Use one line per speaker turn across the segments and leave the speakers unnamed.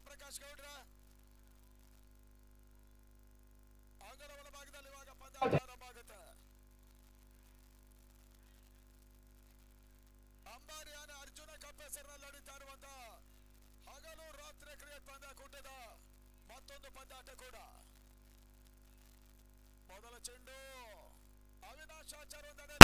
ಪ್ರಕಾಶ್ ಗೌಡ್ರ ಅಂಗದ ಒಳಭಾಗದಲ್ಲಿ ಇವಾಗ ಪಂದ್ಯ ಆರಂಭ ಆಗುತ್ತೆ. ಅಂಬಾರಿಯಾನ ಅರ್ಜುನ ಕಪ್ ಹೆಸರಿನಲ್ಲಿ ನಡೀತಾ ಇರುವಂತ ಹಗಲು ರಾತ್ರಿ ಕ್ರಿಕೆಟ್ ಪಂದ್ಯಾಕೂಟದ ಮತ್ತೊಂದು ಪಂದ್ಯಾಟ ಕೂಡ. ಮೊದಲ ಚೆಂಡು ಅವಿನಾಶ್ ಆಚಾರ್ ಒಂದೆಡೆ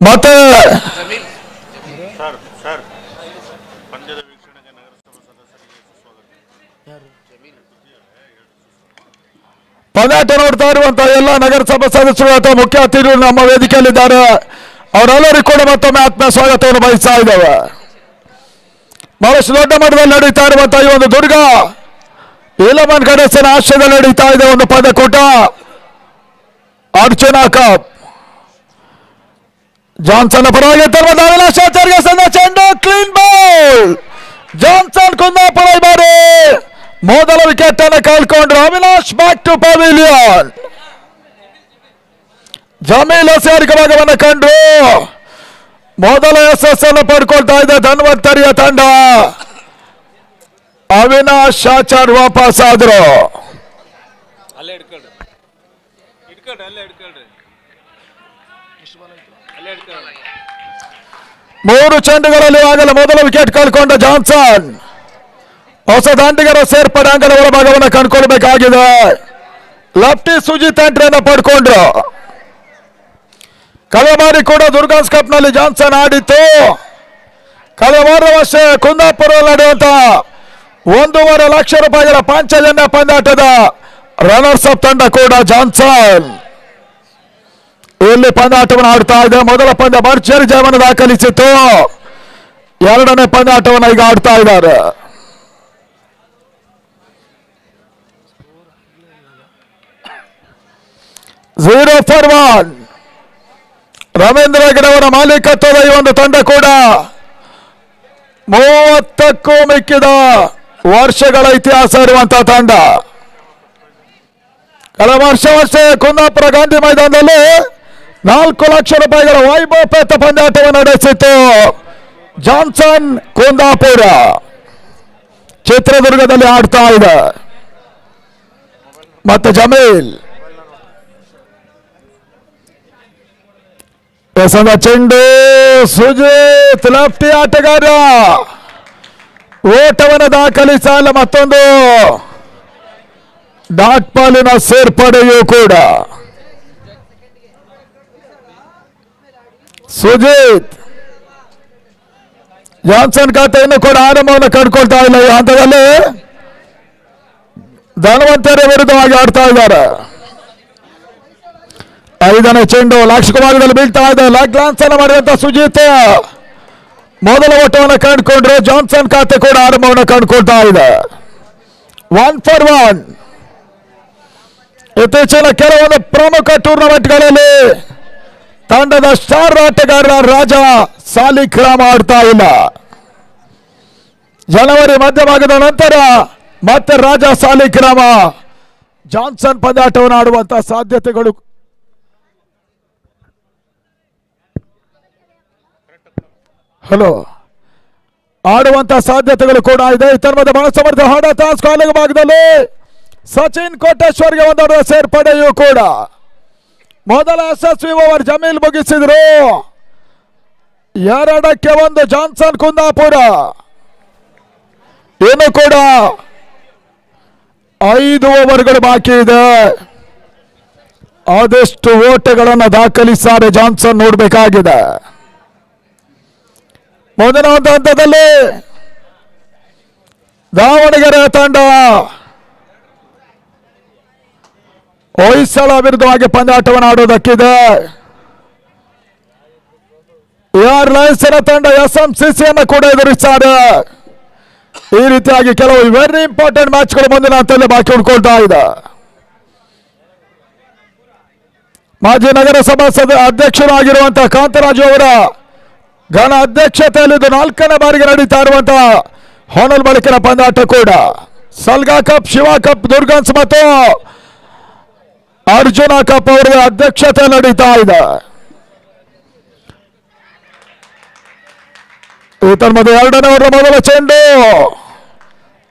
ಮತ್ತೆ
ಪಂದ್ಯದ ವೀಕ್ಷಣೆಗೆ ನಗರಸಭಾ ಸದಸ್ಯರಿಗೆ ಸ್ವಾಗತ.
ಪಂದ್ಯಾಟ ನೋಡ್ತಾ ಇರುವಂತಹ ಎಲ್ಲ ನಗರಸಭಾ ಸದಸ್ಯರು ಅಥವಾ ಮುಖ್ಯ ಅತಿಥಿಗಳು ನಮ್ಮ ವೇದಿಕೆಯಲ್ಲಿದ್ದಾರೆ. ಅವರೆಲ್ಲರಿಗೂ ಕೂಡ ಮತ್ತೊಮ್ಮೆ ಆತ್ಮೀಯ ಸ್ವಾಗತವನ್ನು ಬಯಸ್ತಾ ಇದ್ದೇವೆ. ಬಹಳಷ್ಟು ದೊಡ್ಡ ಮಟ್ಟದಲ್ಲಿ ನಡೀತಾ ಇರುವಂತಹ ಈ ಒಂದು ದುರ್ಗ ಇಲಮನ್ ಗಣೇಶನ ಆಶ್ರಯದಲ್ಲಿ ನಡೀತಾ ಇದೆ ಒಂದು ಪಂದ್ಯಕೂಟ. ಅರ್ಚನಾ ಕಪ್ ಜಾನ್ಸನ್ ಪರವಾಗಿ ಅವಿನಾಶ್ ಆಚಾರ್ಯ ಸಂದ ಚೆಂಡು ಕ್ಲೀನ್ ಬಾಲ್. ಜಾನ್ಸನ್ ಕುಂದಾಪುರ ಈ ಬಾರಿ ಮೊದಲ ವಿಕೆಟ್ ಅನ್ನು ಕಳ್ಕೊಂಡ್ರು. Avinash back to pavilion. Jameel ಹಸಿಯಾರಿಕೆ ಭಾಗವನ್ನು ಕಂಡ್ರು. ಮೊದಲ ಯಶಸ್ಸನ್ನು ಪಡ್ಕೊಳ್ತಾ ಇದೆ ಧನ್ವಂತರಿಯ ತಂಡ. ಅವಿನಾಶ್ ಆಚಾರ್ ವಾಪಸ್ ಆದ್ರು. ಮೂರು ಚೆಂಡುಗಳಲ್ಲಿ ಆಗಲೇ ಮೊದಲ ವಿಕೆಟ್ ಕಳ್ಕೊಂಡ ಜಾನ್ಸನ್ ಹೊಸ ದಾಂಡಿಗರ ಸೇರ್ಪಡೆ ಅಂಗದ ಒಳಭಾಗವನ್ನು ಕಂಡುಕೊಳ್ಬೇಕಾಗಿದೆ. ಲೆಫ್ಟಿ ಸುಜಿತ್ ಎಂಟ್ರಿಯನ್ನು ಪಡ್ಕೊಂಡ್ರು. ಕಳೆದ ಬಾರಿ ಕೂಡ ದುರ್ಗಾಸ್ ಕಪ್ ನಲ್ಲಿ ಜಾನ್ಸನ್ ಆಡಿತ್ತು. ಕಳೆದ 3 ವರ್ಷ ಕುಂದಾಪುರದಲ್ಲಿ ನಡೆಯುವಂತ 1.5 ಲಕ್ಷ ರೂಪಾಯಿಗಳ ಪಾಂಚಜನ್ಯ ಪಂದ್ಯಾಟದ ರನ್ನರ್ಸ್ ಅಪ್ ತಂಡ ಕೂಡ ಜಾನ್ಸನ್ ಇಲ್ಲಿ ಪಂದ್ಯಾಟವನ್ನು ಆಡ್ತಾ ಇದೆ. ಮೊದಲ ಪಂದ್ಯ ಭರ್ಜರಿ ಜಯವನ್ನು ದಾಖಲಿಸಿತ್ತು. ಎರಡನೇ ಪಂದ್ಯಾಟವನ್ನು ಈಗ ಆಡ್ತಾ ಇದ್ದಾರೆ. ಝೀರೋ ಫಾರ್ 1 ರವೀಂದ್ರ ಗಿರವರ ಮಾಲೀಕತ್ವದ ಈ ಒಂದು ತಂಡ ಕೂಡ 30ಕ್ಕೂ ಮಿಕ್ಕಿದ ವರ್ಷಗಳ ಇತಿಹಾಸ ಇರುವಂತಹ ತಂಡ. ಕಳೆದ ವರ್ಷ ಕುಂದಾಪುರ ಗಾಂಧಿ ಮೈದಾನದಲ್ಲಿ 4 ಲಕ್ಷ ರೂಪಾಯಿಗಳ ವೈಭವಪೇತ ಪಂದ್ಯಾಟವನ್ನು ನಡೆಸಿತ್ತು ಜಾನ್ಸನ್. ಕುಂದಾಪುರ ಚಿತ್ರದುರ್ಗದಲ್ಲಿ ಆಡ್ತಾ ಇದೆ. ಮತ್ತೆ ಜಮೀಲ್ ಚೆಂಡು ಸುಜಿತ್ ಲೆಫ್ಟಿ ಆಟಗಾರ ಓಟವನ್ನು ದಾಖಲಿಸಲ್ಲ. ಮತ್ತೊಂದು ಡಾಟ್ ಬಾಲಿನ ಸೇರ್ಪಡೆಯೂ ಕೂಡ. ಸುಜಿತ್ ಜಾನ್ಸನ್ ಖಾತೆಯನ್ನು ಕೂಡ ಆರಂಭವನ್ನು ಕಂಡುಕೊಳ್ತಾ ಇಲ್ಲ. ಈ ಹಂತದಲ್ಲಿ ಧನ್ವಂತರಿ ವಿರುದ್ಧವಾಗಿ ಆಡ್ತಾ ಇದ್ದಾರೆ. 5ನೇ ಚೆಂಡು ಲಾಕ್ಷ ಕುಮಾರದಲ್ಲಿ ಬೀಳ್ತಾ ಇದೆ. ಲೆಗ್ ಲಾನ್ಸ್ ಅನ್ನು ಮಾಡಿದಂತ ಸುಜಿತ್ ಮೊದಲ ಓಟವನ್ನು ಕಂಡುಕೊಂಡ್ರು. ಜಾನ್ಸನ್ ಖಾತೆ ಕೂಡ ಆರಂಭವನ್ನು ಕಂಡುಕೊಳ್ತಾ ಇದೆ. 1 ಫಾರ್ 1. ಇತ್ತೀಚಿನ ಕೆಲವೊಂದು ಪ್ರಮುಖ ಟೂರ್ನಮೆಂಟ್ಗಳಲ್ಲಿ ತಂಡದ ಸ್ಟಾರ್ ಆಟಗಾರ ರಾಜ ಸಾಲಿಗ್ರಾಮ ಆಡ್ತಾ ಇಲ್ಲ. ಜನವರಿ ಮಧ್ಯಭಾಗದ ನಂತರ ಮತ್ತೆ ರಾಜ ಸಾಲಿಗ್ರಾಮ ಜಾನ್ಸನ್ ಪಂದ್ಯಾಟವನ್ನು ಆಡುವಂತಹ ಸಾಧ್ಯತೆಗಳು ಆಡುವಂತಹ ಸಾಧ್ಯತೆಗಳು ಕೂಡ ಇದೆ. ಇತರ ಮಧ್ಯೆ ಬಹಳ ಸಮರ್ಥ ಹಾಡತ ಕಾಲಿನ ಭಾಗದಲ್ಲಿ ಸಚಿನ್ ಕೋಟೇಶ್ವರ್ಗೆ ಒಂದೊಂದು ಸೇರ್ಪಡೆಯೂ ಕೂಡ. ಮೊದಲ ಯಶಸ್ವಿ ಓವರ್ ಜಮೀಲ್ ಮುಗಿಸಿದ್ರು. 2ಕ್ಕೆ 1 ಜಾನ್ಸನ್ ಕುಂದಾಪುರ. ಇನ್ನು ಕೂಡ 5 ಓವರ್ಗಳು ಬಾಕಿ ಇದೆ. ಆದಷ್ಟು ಓಟಗಳನ್ನು ದಾಖಲಿಸಿದ್ದಾರೆ ಜಾನ್ಸನ್ ನೋಡಬೇಕಾಗಿದೆ. ಮುಂದಿನ ಒಂದು ಹಂತದಲ್ಲಿ ದಾವಣಗೆರೆ ತಂಡ ಹೊಯ್ಸಳ ವಿರುದ್ಧವಾಗಿ ಪಂದ್ಯಾಟವನ್ನು ಆಡೋದಕ್ಕಿದೆ. ಏರ್ಲೈನ್ಸ್ ತಂಡ SMCCಯನ್ನು ಕೂಡ ಎದುರಿಸಿದ್ದಾರೆ. ಈ ರೀತಿಯಾಗಿ ಕೆಲವು ವೆರಿ ಇಂಪಾರ್ಟೆಂಟ್ ಮ್ಯಾಚ್ಗಳು ಮುಂದಿನ ಹಂತದಲ್ಲಿ ಬಾಕಿ ಉಳ್ಕೊಳ್ತಾ ಇದೆ. ಮಾಜಿ ನಗರಸಭಾ ಅಧ್ಯಕ್ಷರಾಗಿರುವಂತಹ ಕಾಂತರಾಜು ಅವರ ಘನ ಅಧ್ಯಕ್ಷತೆಯಲ್ಲಿ 4ನೇ ಬಾರಿಗೆ ನಡೀತಾ ಇರುವಂತಹ ಹೊನಲ್ ಬಳಿಕಿನ ಪಂದ್ಯಾಟ ಕೂಡ ಸಲ್ಗಾ ಕಪ್, ಶಿವಾ ಕಪ್, ದುರ್ಗನ್ಸ್ ಮತ್ತು ಅರ್ಜುನ ಕಪ್ ಅವರಿಗೆ ಅಧ್ಯಕ್ಷತೆ ನಡೀತಾ ಇದೆ. ತನ್ಮದೆ ಎರಡನೇ ಓವರ್ ಮೊದಲ ಚೆಂಡು.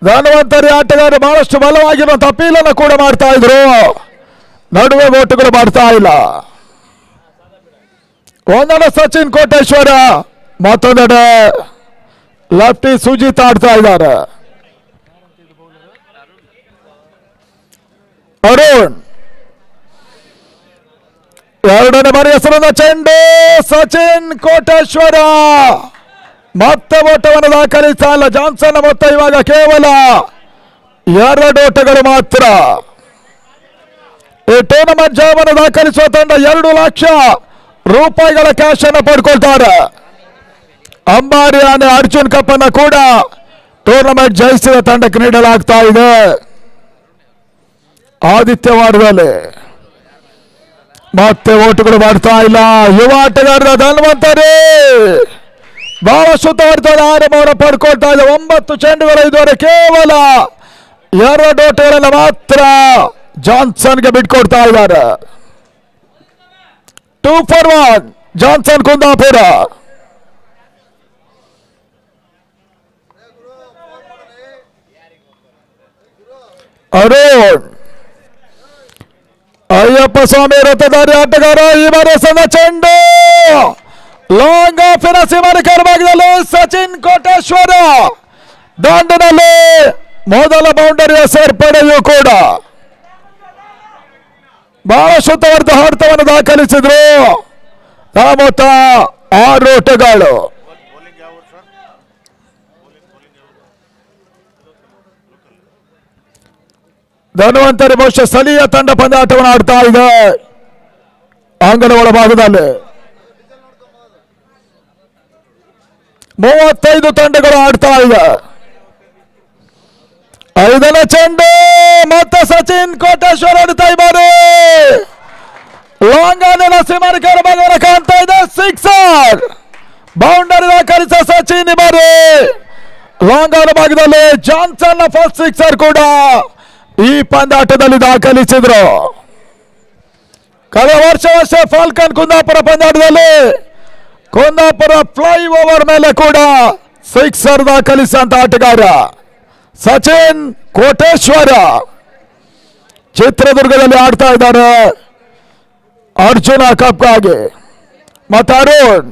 ಧನ್ವಂತರಿ ಆಟಗಾರರು ಬಹಳಷ್ಟು ಬಲವಾಗಿರುವಂತಹ ಅಪೀಲನ್ನು ಕೂಡ ಮಾಡ್ತಾ ಇದ್ರು. ನಡುವೆ ಓಟುಗಳು ಮಾಡ್ತಾ ಇಲ್ಲ. ಒಂದೆಡೆ ಸಚಿನ್ ಕೋಟೇಶ್ವರ, ಮತ್ತೊಂದೆಡೆ ಲೆಫ್ಟಿ ಸುಜಿತ್ ಆಡ್ತಾ ಇದ್ದಾರೆ. ಅರುಣ್ ಎರಡನೇ ಬಾರಿ ಹೆಸರಿನ ಚೆಂಡು. ಸಚಿನ್ ಕೋಟೇಶ್ವರ ಮತ್ತೆ ಓಟವನ್ನು ದಾಖಲಿಸ್ತಾ ಇಲ್ಲ. ಜಾನ್ಸನ್ ಮೊತ್ತ ಇವಾಗ ಕೇವಲ 2 ಓಟಗಳು ಮಾತ್ರ. ಈ ಟೂರ್ನಮೆಂಟ್ ಜಯವನ್ನು ದಾಖಲಿಸುವ ತಂಡ 2 ಲಕ್ಷ ರೂಪಾಯಿಗಳ ಕ್ಯಾಶ್ ಅನ್ನು ಪಡ್ಕೊಳ್ತಾರೆ. ಅಂಬಾರಿ ಆನೆ ಅರ್ಜುನ್ ಕಪ್ ಅನ್ನು ಕೂಡ ಟೂರ್ನಮೆಂಟ್ ಜಯಿಸಿದ ತಂಡಕ್ಕೆ ನೀಡಲಾಗ್ತಾ ಇದೆ. ಆದಿತ್ಯವಾರದಲ್ಲಿ ಮತ್ತೆ ಓಟುಗಳು ಮಾಡ್ತಾ ಇಲ್ಲ. ಯುವ ಆಟಗಾರರ ಧನ್ವಂತರಿ ಬಹಳ ಸುತ್ತವರ್ತದ ಆರಂಭವನ್ನು ಪಡ್ಕೊಳ್ತಾ ಇದೆ. 9 ಚೆಂಡುಗಳು ಇದುವರೆ ಕೇವಲ 2 ಓಟಗಳನ್ನು ಮಾತ್ರ ಜಾನ್ಸನ್ಗೆ ಬಿಟ್ಕೊಡ್ತಾ ಇದ್ದಾರೆ. 2 for 1 ಜಾನ್ಸನ್ ಕುಂದಾಪುರ. ಅರುಣ್ ಅಯ್ಯಪ್ಪ ಸ್ವಾಮಿ ರಥಧಾರಿ ಆಟಗಾರ ಈ ಬಾರಿ ಸಣ್ಣ ಚೆಂಡು. ಲಾಂಗ್ ಆಫಿನ ಸೀಮಾರೇಖೆಯ ಭಾಗದಲ್ಲಿ ಸಚಿನ್ ಕೋಟೇಶ್ವರ ದಾಂಡಿನಲ್ಲಿ ಮೊದಲ ಬೌಂಡರಿಯ ಸೇರ್ಪಡೆಯೂ ಕೂಡ ಬಹಳ ಶುದ್ಧವಾದ ಹೊಡೆತವನ್ನು ದಾಖಲಿಸಿದ್ರು. ಮೊತ್ತ 6 ಓಟಗಳು. ಧನ್ವಂತರಿ ಬಹುಶಃ ಸ್ಥಳೀಯ ತಂಡ ಪಂದ್ಯಾಟವನ್ನು ಆಡ್ತಾ ಇದೆ. ಅಂಗಣ ಒಳಭಾಗದಲ್ಲಿ 35 ತಂಡಗಳು ಆಡ್ತಾ ಇದೆ. 5ನೇ ಚೆಂಡು ಮತ್ತೆ ಸಚಿನ್ ಕೋಟೇಶ್ವರ ಆಡ್ತಾ ಇದ್ದಾರೆ. ಲಾಂಗ್ ಆನಿನ ಸೀಮಾರೇಖೆಯ ಭಾಗವನ್ನು ಕಾಣ್ತಾ ಇದೆ. 6 ಬೌಂಡರಿ ದಾಖಲಿಸಿದ ಸಚಿನ್ ಬಾರಿ ಲಾಂಗ್ ಆನ್ ಭಾಗದಲ್ಲಿ ಜಾನ್ಸನ್ ಫಸ್ಟ್ 6 ಕೂಡ ಈ ಪಂದ್ಯಾಟದಲ್ಲಿ ದಾಖಲಿಸಿದ್ರು. ಕಳೆದ ವರ್ಷ ಫಾಲ್ಕನ್ ಕುಂದಾಪುರ ಪಂದ್ಯಾಟದಲ್ಲಿ ಕುಂದಾಪುರ ಫ್ಲೈ ಓವರ್ ಮೇಲೆ ಕೂಡ 6 ದಾಖಲಿಸಿದಂತ ಆಟಗಾರ ಸಚಿನ್ ಕೋಟೇಶ್ವರ ಚಿತ್ರದುರ್ಗದಲ್ಲಿ ಆಡ್ತಾ ಇದ್ದಾರೆ ಅರ್ಜುನ ಕಪ್ಗಾಗಿ. ಮತ್ತೆ ಅರುಣ್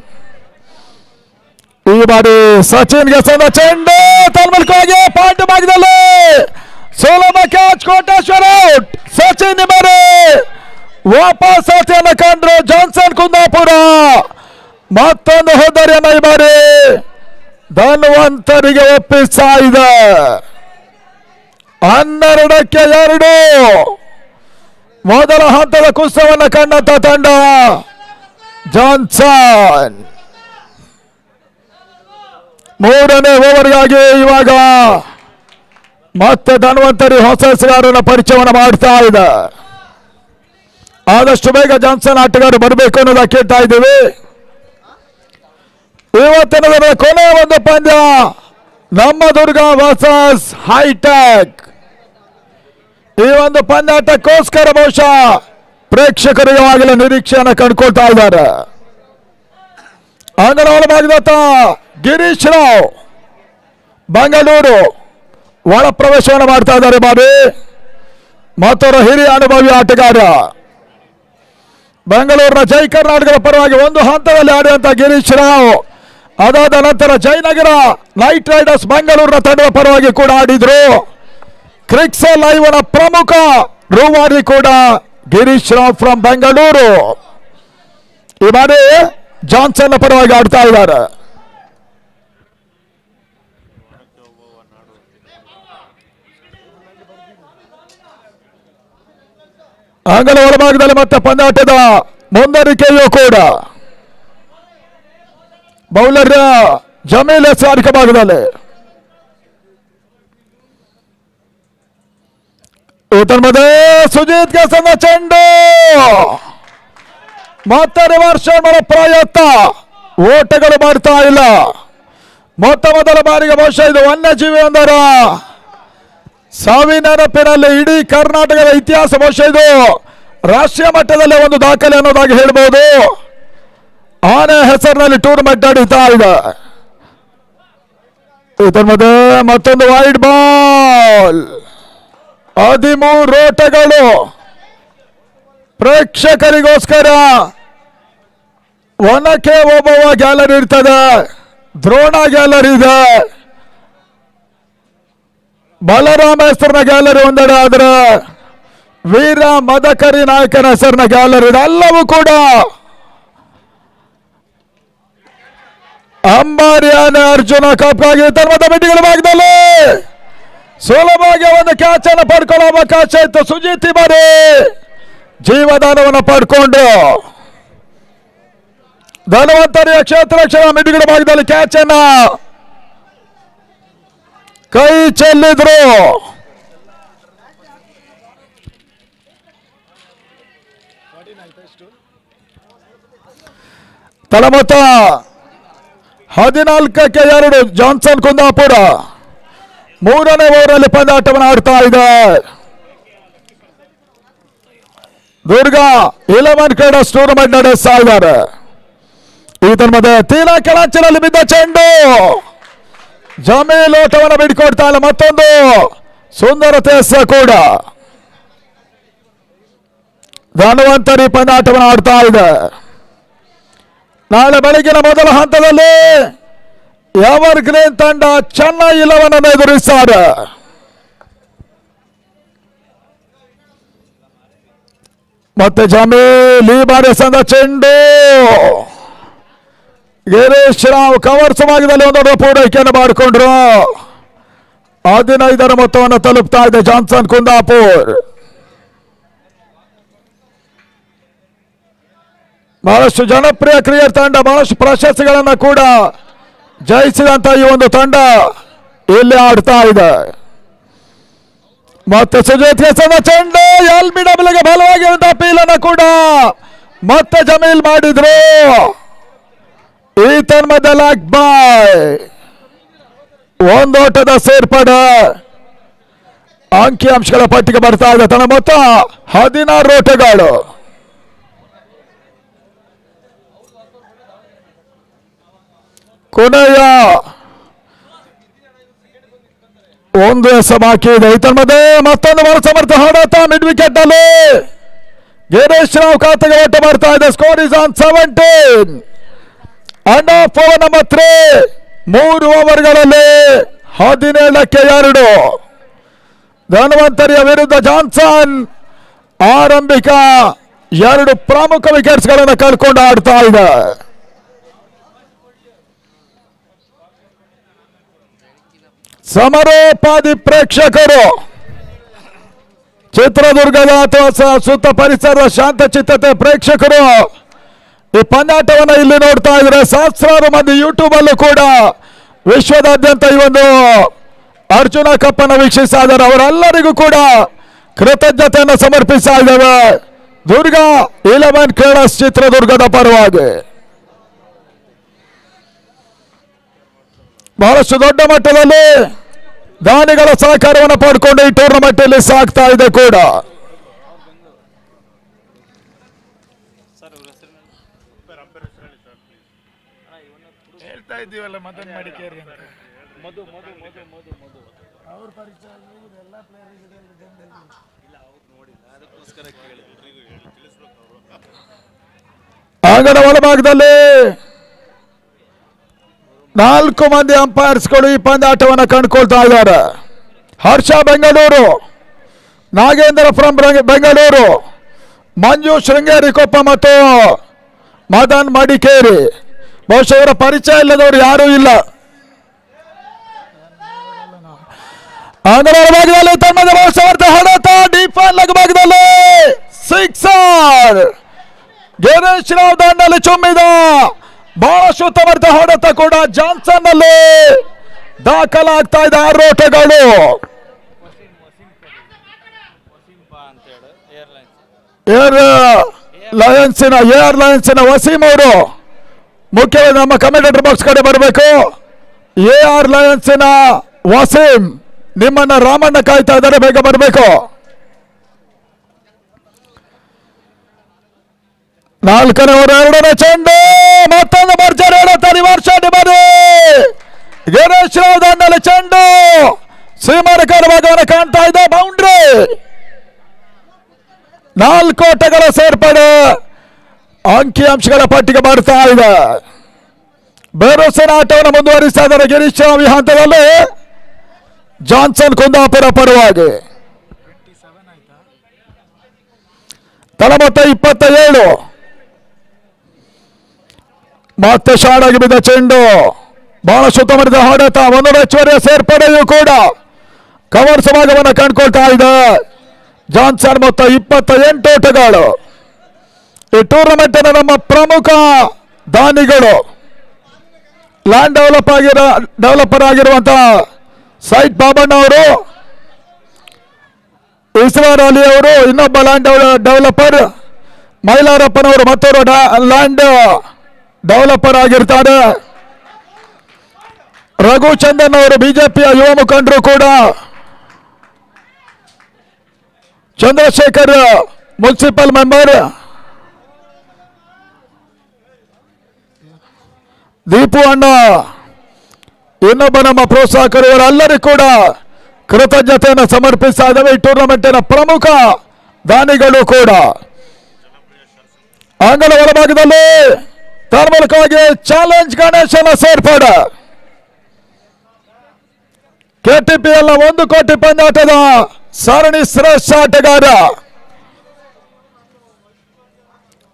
ಈ ಬಾರಿ ಸಚಿನ್ಗೆ ಸಣ್ಣ ಚೆಂಡು ತನ್ಮೂಲಕವಾಗಿ ಪಾಯಿಂಟ್ ಭಾಗದಲ್ಲಿ ಸುಲಭ ಕ್ಯಾಚ್. ಕೋಟೇಶ್ವರ ಔಟ್. ಸಚಿನ್ ಬಾರಿ ವಾಪಸ್ ಆಟವನ್ನು ಕಂಡ್ರು ಜಾನ್ಸನ್ ಕುಂದಾಪುರ. ಮತ್ತೊಂದು ಹೋದರಿಯನ್ನು ಈ ಬಾರಿ ಧನ್ವಂತರಿಗೆ ಒಪ್ಪಿಸ್ತಾ ಇದೆ. 12ಕ್ಕೆ 2 ಮೊದಲ ಹಂತದ ಕುಸ್ತವನ್ನು ಕಂಡಂತ ತಂಡ ಜಾನ್ಸನ್. 3ನೇ ಓವರ್ಗಾಗಿ ಇವಾಗ ಮತ್ತೆ ಧನ್ವಂತರಿ ಹೊಸ ಹೆಸರುಗಾರನ ಪರಿಚಯವನ್ನು ಮಾಡ್ತಾ ಇದೆ. ಆದಷ್ಟು ಬೇಗ ಜಾನ್ಸನ್ ಆಟಗಾರರು ಬರಬೇಕು ಅನ್ನೋದ ಕೇಳ್ತಾ ಇದ್ದೀವಿ. ಇವತ್ತಿನ ದಿನದ ಕೊನೆಯ ಒಂದು ಪಂದ್ಯ ನಮ್ಮ ದುರ್ಗ ವರ್ಸಸ್ ಹೈಟೆಕ್. ಈ ಒಂದು ಪಂದ್ಯಾಟಕ್ಕೋಸ್ಕರ ಬಹುಶಃ ಪ್ರೇಕ್ಷಕರು ಯಾವಾಗಲೂ ನಿರೀಕ್ಷೆಯನ್ನು ಕಂಡುಕೊಳ್ತಾ ಇದ್ದಾರೆ. ಅಂಗಣ ಒಳಭಾಗದತ್ತ ಗಿರೀಶ್ ರಾವ್ ಬೆಂಗಳೂರು ಒಳ ಪ್ರವೇಶವನ್ನು ಮಾಡ್ತಾ ಇದ್ದಾರೆ. ಬಾರಿ ಮತ್ತೊಬ್ಬ ಹಿರಿಯ ಅನುಭವಿ ಆಟಗಾರ ಬೆಂಗಳೂರಿನ ಜೈ ಕರ್ನಾಟಕದ ಪರವಾಗಿ ಒಂದು ಹಂತದಲ್ಲಿ ಆಡಿದಂತ ಗಿರೀಶ್ ರಾವ್. ಅದಾದ ನಂತರ ಜಯನಗರ ನೈಟ್ ರೈಡರ್ಸ್ ಬೆಂಗಳೂರಿನ ತಂಡದ ಪರವಾಗಿ ಕೂಡ ಆಡಿದ್ರು. ಕ್ರಿಕ್ಸ್ ಲೈವ್ ನ ಪ್ರಮುಖ ರೂವಾರಿ ಕೂಡ ಗಿರೀಶ್ ರಾವ್ ಫ್ರಮ್ ಬೆಂಗಳೂರು. ಈ ಬಾರಿ ಜಾನ್ಸನ್ ಪರವಾಗಿ ಆಡ್ತಾ ಇದ್ದಾರೆ. ಅಂಗಣ ಒಳಭಾಗದಲ್ಲಿ ಮತ್ತೆ ಪಂದ್ಯಾಟದ ಮುಂದರಿಕೆಯೂ ಕೂಡ ಬೌಲರ್ ಜಮೀಲ್ ಸಾರಿಕ ಭಾಗದಲ್ಲಿ ತನ್ಮದೆ ಸುಜಿತ್ಗೆ ಸಣ್ಣ ಚೆಂಡು ಮತ್ತೆ ರಿವರ್ಸ್ ಮಾಡೋ ಪ್ರಯತ್ನ. ಓಟಗಳು ಮಾಡ್ತಾ ಇಲ್ಲ. ಮೊದಲ ಬಾರಿಗೆ ಬಹುಶಃ ಇದು ವನ್ಯಜೀವಿಯೊಂದರ ಸಾವಿನ ನೆನಪಿನಲ್ಲಿ ಇಡೀ ಕರ್ನಾಟಕದ ಇತಿಹಾಸ ಬಹುಶಃ ಇದು ರಾಷ್ಟ್ರೀಯ ಮಟ್ಟದಲ್ಲಿ ಒಂದು ದಾಖಲೆ ಅನ್ನೋದಾಗಿ ಹೇಳ್ಬೋದು. ಆನೆ ಹೆಸರಿನಲ್ಲಿ ಟೂರ್ನಮೆಂಟ್ ನಡೀತಾ ಇದೆ. ಇದರ ಮಧ್ಯೆ ಮತ್ತೊಂದು wide ball. 13 ಓಟಗಳು ಪ್ರೇಕ್ಷಕರಿಗೋಸ್ಕರ. Onake Obavva gallery ಇರ್ತದೆ, ದ್ರೋಣ ಗ್ಯಾಲರಿ ಇದೆ, ಬಲರಾಮ ಹೆಸರಿನ ಗ್ಯಾಲರಿ ಒಂದೆಡೆ ಆದ್ರೆ ವೀರ ಮದಕರಿ ನಾಯಕನ ಹೆಸರಿನ ಗ್ಯಾಲರಿ ಇದೆ. ಎಲ್ಲವೂ ಕೂಡ ಅಂಬಾರಿ ಆನೆ ಅರ್ಜುನ ಕಪ್ಗಾಗಿ ಧರ್ಮದ ಬೆಟ್ಟಿಗಳ ಭಾಗದಲ್ಲಿ ಸುಲಭವಾಗಿ ಒಂದು ಕ್ಯಾಚ್ ಅನ್ನು ಪಡ್ಕೊಳ್ಳೋ ಅವಕಾಶ ಇತ್ತು. ಸುಜೀತಿ ಬಾರಿ ಜೀವದಾನವನ್ನು ಪಡ್ಕೊಂಡು ಧನ್ವಂತರಿಯ ಕ್ಷೇತ್ರ ಮಿಡಿಗಳ ಭಾಗದಲ್ಲಿ ಕ್ಯಾಚ್ ಅನ್ನ ಕೈ ಚೆಲ್ಲಿದ್ರು. ತಳಮೊತ್ತ 14-2 ಜಾನ್ಸನ್ ಕುಂದಾಪುರ 3ನೇ ಓವರಲ್ಲಿ ಪಂದ್ಯಾಟವನ್ನು ಆಡ್ತಾ ಇದೆ. ದುರ್ಗಾ 11 ಕ್ರೀಡಾಸ್ ಟೂರ್ನಮೆಂಟ್ ನಡೆಸ್ತಾ ಇದ್ದಾರೆ. ಇದರ ಮಧ್ಯೆ ತೀರಾ ಕೆಳಂಚಿನಲ್ಲಿ ಬಿದ್ದ ಚೆಂಡು ಜಮೀಲ್ ಓಟವನ್ನು ಬಿಡ್ಕೊಡ್ತಾ ಇಲ್ಲ. ಮತ್ತೊಂದು ಸುಂದರತೆ ಕೂಡ ಧನ್ವಂತರಿ ಪಂದ್ಯಾಟವನ್ನು ಆಡ್ತಾ ಇದೆ. ನಾಳೆ ಬೆಳಗಿನ ಮೊದಲ ಹಂತದಲ್ಲಿ ಎವರ್ ಗ್ರೀನ್ ತಂಡ ಚೆನ್ನೈ 11 ಅನ್ನು ಎದುರಿಸುತ್ತಾರೆ. ಮತ್ತೆ ಜಮೀಲ್ ಈ ಬಾರಿ ಸಂದ ಚೆಂಡು ಗಿರೀಶ್ ರಾವ್ ಕವರ್ಸ್ ಭಾಗದಲ್ಲಿ ಒಂದು ಪೂರೈಕೆಯನ್ನು ಮಾಡಿಕೊಂಡ್ರು. 15ರ ಮೊತ್ತವನ್ನು ತಲುಪ್ತಾ ಇದೆ ಜಾನ್ಸನ್ ಕುಂದಾಪುರ್. ಬಹಳಷ್ಟು ಜನಪ್ರಿಯ ಕ್ರಿಕೆಟ್ ತಂಡ, ಬಹಳಷ್ಟು ಪ್ರಶಸ್ತಿಗಳನ್ನು ಕೂಡ ಜಯಿಸಿದಂತ ಈ ಒಂದು ತಂಡ ಇಲ್ಲಿ ಆಡ್ತಾ ಇದೆ. ಮತ್ತೆ ಸುಜಿತ್ ಹೆಸರಿನ ಚೆಂಡು LBWಗೆ ಬಲವಾಗಿರುವಂತಹ ಅಪೀಲನ್ನು ಕೂಡ ಮತ್ತೆ ಜಮೀಲ್ ಮಾಡಿದ್ರು. ಈ ತನ್ಮದ ಲಾಕ್ ಬಾಯ್ ಒಂದೋಟದ ಸೇರ್ಪಡೆ ಅಂಕಿಅಂಶಗಳ ಪಟ್ಟಿಗೆ ಬರ್ತಾ ಇದೆ. ತನ್ನ ಮೊತ್ತ 16 ಓಟಗಳು. ಕೊನೆಯ ಒಂದು ಎಸ ಬಾಕಿ ಇದೆ. ಈ ತನ್ಮದೆ ಮತ್ತೊಂದು ಸಮರ್ಥ ಹೊಡೆತ ಮಿಡ್ ವಿಕೆಟ್ ನಲ್ಲಿ ಗಿರೀಶ್ ರಾವ್ ಖಾತೆಗೆ ಒಟ್ಟು ಬರ್ತಾ ಇದೆ. Score is on 17 and of over number 3. 3 ಓವರ್ಗಳಲ್ಲಿ 17-2 ಧನ್ವಂತರಿಯ ವಿರುದ್ಧ ಜಾನ್ಸನ್ ಆರಂಭಿಕ 2 ಪ್ರಮುಖ ವಿಕೆಟ್ಸ್ ಗಳನ್ನು ಕಳ್ಕೊಂಡು ಆಡ್ತಾ ಇದೆ. ಸಮರೋಪಾದಿ ಪ್ರೇಕ್ಷಕರು ಚಿತ್ರದುರ್ಗದ ಅಥವಾ ಸುತ್ತ ಪರಿಸರದ ಶಾಂತಚಿತ್ತತೆ ಪ್ರೇಕ್ಷಕರು ಈ ಪಂದ್ಯಾಟವನ್ನು ಇಲ್ಲಿ ನೋಡ್ತಾ ಇದ್ರೆ ಸಹಸ್ರಾರು ಮಂದಿ ಯೂಟ್ಯೂಬ್ ಅಲ್ಲೂ ಕೂಡ ವಿಶ್ವದಾದ್ಯಂತ ಈ ಒಂದು ಅರ್ಜುನ ಕಪ್ ಅನ್ನು ವೀಕ್ಷಿಸ್ತಾ ಇದ್ದಾರೆ. ಅವರೆಲ್ಲರಿಗೂ ಕೂಡ ಕೃತಜ್ಞತೆಯನ್ನು ಸಮರ್ಪಿಸ್ತಾ ಇದ್ದೇವೆ. ದುರ್ಗಾ 11 ಕ್ರೀಡಾಸ್ ಚಿತ್ರದುರ್ಗದ ಪರವಾಗಿ ಬಹಳಷ್ಟು ದೊಡ್ಡ ಮಟ್ಟದಲ್ಲಿ ದಾನಿಗಳ ಸಹಕಾರವನ್ನು ಪಡ್ಕೊಂಡು ಈ ಟೂರ್ನಮೆಂಟ್ ಅಲ್ಲಿ ಸಾಗ್ತಾ ಇದೆ ಕೂಡ. ಹೇಳ್ತಾ ಇದ್ದೀವಲ್ಲ ಮದನ್ ಮಡಿಕೇರಿ ಅಂತ. ಅವ್ರ ಪರಿಚಯ ಎಲ್ಲ ಅಂಗಣ ಒಳಭಾಗದಲ್ಲಿ 4 ಮಂದಿ ಅಂಪೈರ್ಸ್ಗಳು ಈ ಪಂದ್ಯಾಟವನ್ನು ಕಂಡುಕೊಳ್ತಾ ಇದ್ದಾರೆ. ಹರ್ಷ ಬೆಂಗಳೂರು, ನಾಗೇಂದ್ರ ಫ್ರಮ್ ಬೆಂಗಳೂರು, ಮಂಜು ಶೃಂಗೇರಿ ಕೊಪ್ಪ ಮತ್ತು ಮದನ್ ಮಡಿಕೇರಿ. ಬಹುಶಃ ಇವರ ಪರಿಚಯ ಇಲ್ಲದವರು ಯಾರೂ ಇಲ್ಲ. ಅಂಗಣ ಭಾಗದಲ್ಲಿ ತಮ್ಮದ ಬಹುಶಃ ಹೊಡೆತ ಡಿಫಾನ್ ಲೆಗ್ ಭಾಗದಲ್ಲಿ ಸಿಕ್ಸರ್. ಗಿರೀಶ್ ರಾವ್ ದಂಡಲ್ಲಿ ಚುಮ್ಮಿದ ಬಹಳಷ್ಟು ಉತ್ತಮರ್ಥ ಹೊಡೆತ ಕೂಡ ಜಾನ್ಸನ್ ನಲ್ಲಿ ದಾಖಲಾಗ್ತಾ ಇದೆ. 6 ಓಟಗಳು. ಏರ್ ಲಯನ್ಸಿನ ವಸೀಂ ಅವರು ಮುಖ್ಯವಾಗಿ ನಮ್ಮ ಕಮೆಂಟೇಟರ್ ಬಾಕ್ಸ್ ಕಡೆ ಬರಬೇಕು. AR ಲಯನ್ಸಿನ ವಾಸಿಂ ನಿಮ್ಮನ್ನ ರಾಮಣ್ಣ ಕಾಯ್ತಾ ಇದ್ದಾರೆ, ಬೇಗ ಬರಬೇಕು. 4ನೇ ಓವರ್ 2ನೇ ಚೆಂಡು, ಮತ್ತೊಂದು ಭರ್ಜರಿ ಹೊಡೆತ ವರ್ಷ ನಿಮ್ಮದು. ಗಿರೀಶ್ ರಾವ್ ದಂಡಲ್ಲಿ ಚೆಂಡು ಸೀಮಾರಕರ ಭಾಗವನ್ನು ಕಾಣ್ತಾ ಇದೆ. ಬೌಂಡ್ರಿ 4 ಓಟಗಳ ಸೇರ್ಪಡೆ ಅಂಕಿಅಂಶಗಳ ಪಟ್ಟಿಗೆ ಮಾಡ್ತಾ ಇದೆ. ಬೇರೋಸಿನ ಆಟವನ್ನು ಮುಂದುವರಿಸ್ತಾ ಇದ್ದಾರೆ ಗಿರೀಶ್ ರಾವ್ ಈ ಹಂತದಲ್ಲಿ. ಜಾನ್ಸನ್ ಕುಂದಾಪುರ ಪರವಾಗಿ ತಳಮೊತ್ತ 27. ಮತ್ತೆ ಶಾಡಾಗಿ ಬಿದ್ದ ಚೆಂಡು, ಬಹಳ ಸುತ್ತಮುತ್ತ ಹೊಡೆತ, ಒಂದು ಹೆಚ್ಚುವರಿಯ ಸೇರ್ಪಡೆಯೂ ಕೂಡ ಕವರ್ಸ್ ಭಾಗವನ್ನು ಕಂಡುಕೊಳ್ತಾ ಇದೆ. ಜಾನ್ಸನ್ ಮೊತ್ತ 28 ಓಟಗಳು. ಈ ಟೂರ್ನಮೆಂಟಿನ ನಮ್ಮ ಪ್ರಮುಖ ದಾನಿಗಳು ಲ್ಯಾಂಡ್ ಡೆವಲಪರ್ ಆಗಿರುವಂತಹ ಸೈಟ್ ಬಾಬಣ್ಣ ಅವರು, ಇಸ್ರಾರ್ ಅಲಿ ಅವರು ಇನ್ನೊಬ್ಬ ಲ್ಯಾಂಡ್ ಡೆವಲಪರ್, ಮೈಲಾರಪ್ಪನವರು ಮತ್ತೊಬ್ಬರು ಲ್ಯಾಂಡ್ ಡೆವಲಪರ್ ಆಗಿರ್ತಾರೆ. ರಘುಚಂದನ್ ಅವರು ಬಿಜೆಪಿಯ ಯುವ ಮುಖಂಡರು ಕೂಡ, ಚಂದ್ರಶೇಖರ್ ಮುನ್ಸಿಪಲ್ ಮೆಂಬರ್, ದೀಪು ಅಣ್ಣ ಇನ್ನೊಬ್ಬ ನಮ್ಮ ಪ್ರೋತ್ಸಾಹಕರು, ಇವರೆಲ್ಲರಿಗೂ ಕೂಡ ಕೃತಜ್ಞತೆಯನ್ನು ಸಮರ್ಪಿಸ್ತಾ ಇದ್ದೇವೆ. ಈ ಟೂರ್ನಮೆಂಟಿನ ಪ್ರಮುಖ ದಾನಿಗಳು ಕೂಡ. ಅಂಗಣ ಒಳಭಾಗದಲ್ಲಿ ತನ್ಮೂಲಕವಾಗಿ ಚಾಲೆಂಜ್ ಗಣೇಶನ ಸೇರ್ಪಡೆ. KTPL 1 ಕೋಟಿ ಪಂದ್ಯಾಟದ ಸರಣಿ ಶ್ರೇಷ್ಠ ಆಟಗಾರ,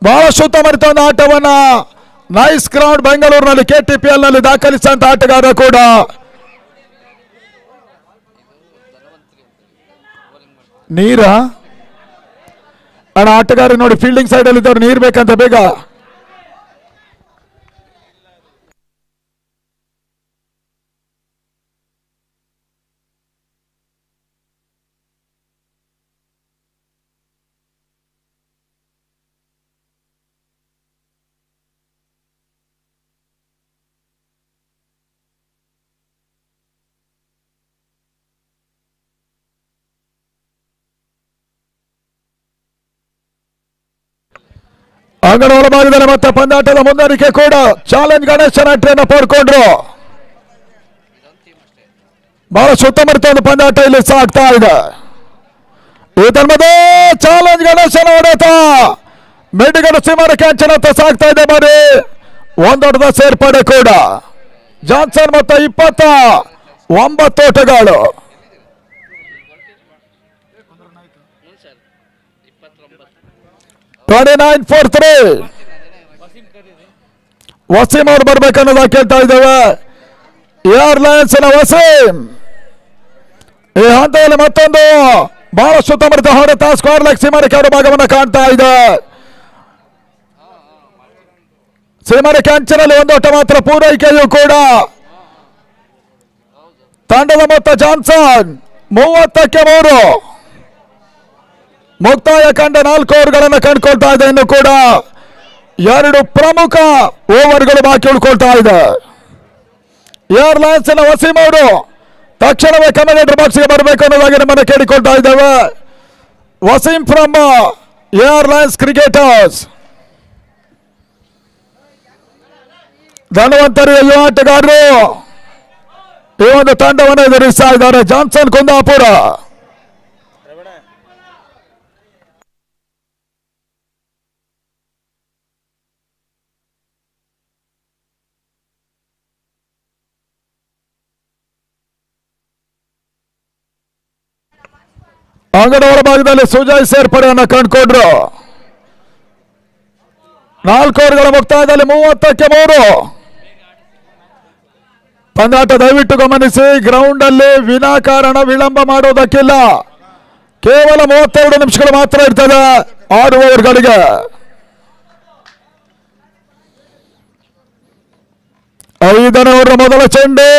ಬಹಳ ಸುತ್ತಮುತ್ತ ಆಟವನ್ನ ನೈಸ್ ಗ್ರೌಂಡ್ ಬೆಂಗಳೂರಿನಲ್ಲಿ KTPL ನಲ್ಲಿ ದಾಖಲಿಸಿದಂತ ಆಟಗಾರ ಕೂಡ. ನೀರ ಅಣ್ಣ ಆಟಗಾರ ನೋಡಿ, ಫೀಲ್ಡಿಂಗ್ ಸೈಡ್ ಅಲ್ಲಿ ಇದ್ದವ್ರು ನೀರ್ ಬೇಕಂತ ಬೇಗ. ಅಂಗಣ ಒಳಭಾಗದಲ್ಲಿ ಮತ್ತೆ ಪಂದ್ಯಾಟದ ಮುಂದುವರಿಕೆ ಕೂಡ. ಚಾಲೆಂಜ್ ಗಣೇಶನ ಎಂಟ್ರಿಯನ್ನು ಪಡ್ಕೊಂಡ್ರು. ಬಹಳ ಸುತ್ತಮುತ್ತ ಒಂದು ಪಂದ್ಯಾಟ ಇಲ್ಲಿ ಸಾಗ್ತಾ ಇದೆ. ಈ ತನ್ಮದ ಚಾಲೆಂಜ್ ಗಣೇಶನ ಹೊಡೆತ ಮೆಡಿಗಡ ಸೀಮಾರ ಕ್ಯಾಂಚನತ್ತ ಸಾಗ್ತಾ ಇದೆ. ಬರೀ ಒಂದೊಡ್ಡ ಸೇರ್ಪಡೆ ಕೂಡ. ಜಾನ್ಸನ್ ಮೊತ್ತ 29 ಓಟಗಳು. 29 for 3. ವಸೀಂ ಅವ್ರು ಬರ್ಬೇಕನ್ನೋದ ಕೇಳ್ತಾ ಇದ್ದೇವೆ. AR ಲಯನ್ಸ್ನ ವಸೀಂ ಈ ಹಂತದಲ್ಲಿ ಮತ್ತೊಂದು ಬಹಳ ಸುತ್ತಮುತ್ತ ಹೊಡೆತ ಸ್ಕ್ವೇರ್ ಲೆಗ್ ಸೀಮಾರಿಕೆ ಅವರ ಭಾಗವನ್ನು ಕಾಣ್ತಾ ಇದೆ. ಸೀಮಾರಿಕೆ ಅಂಚಿನಲ್ಲಿ ಒಂದು ಓಟ ಮಾತ್ರ ಪೂರೈಕೆಯೂ ಕೂಡ. ತಂಡದ ಮೊತ್ತ ಜಾನ್ಸನ್ 30ಕ್ಕೆ 3. ಮುಕ್ತಾಯ ಕಂಡ 4 ಓವರ್ಗಳನ್ನು ಕಂಡುಕೊಳ್ತಾ ಇದೆ. ಇನ್ನು ಕೂಡ 2 ಪ್ರಮುಖ ಓವರ್ಗಳು ಬಾಕಿ ಉಳ್ಕೊಳ್ತಾ ಇದೆ. AR ಲಯನ್ಸ್ನ ವಸೀಂ ಅವರು ತಕ್ಷಣವೇ ಕಮೆಂಟೇಟರ್ ಬಾಕ್ಸ್ಗೆ ಬರಬೇಕು ಅನ್ನೋದಾಗಿ ನಮ್ಮನ್ನು ಕೇಳಿಕೊಳ್ತಾ ಇದ್ದೇವೆ. Waseem from AR Lions cricketers. ಧನವಂತರಿಯ ಯುವ ಆಟಗಾರರು ಈ ಒಂದು ತಂಡವನ್ನು ಎದುರಿಸ್ತಾ ಇದ್ದಾರೆ. ಜಾನ್ಸನ್ ಕುಂದಾಪುರ. ಅಂಗಣ ಹೊರಭಾಗದಲ್ಲಿ ಸುಜಯ್ ಸೇರ್ಪಡೆಯನ್ನು ಕಂಡುಕೊಂಡ್ರು. 4 ಓವರ್ಗಳ ಮುಕ್ತಾಯದಲ್ಲಿ 30ಕ್ಕೆ 3. ಪಂದ್ಯಾಟ ದಯವಿಟ್ಟು ಗಮನಿಸಿ. ಗ್ರೌಂಡ್ ಅಲ್ಲಿ ವಿನಾಕಾರಣ ವಿಳಂಬ ಮಾಡೋದಕ್ಕಿಲ್ಲ. ಕೇವಲ 32 ನಿಮಿಷಗಳು ಮಾತ್ರ ಇರ್ತದೆ 6 ಓವರ್ಗಳಿಗೆ. ಐದನೇ ಓವರ್ ಮೊದಲ ಚೆಂಡು,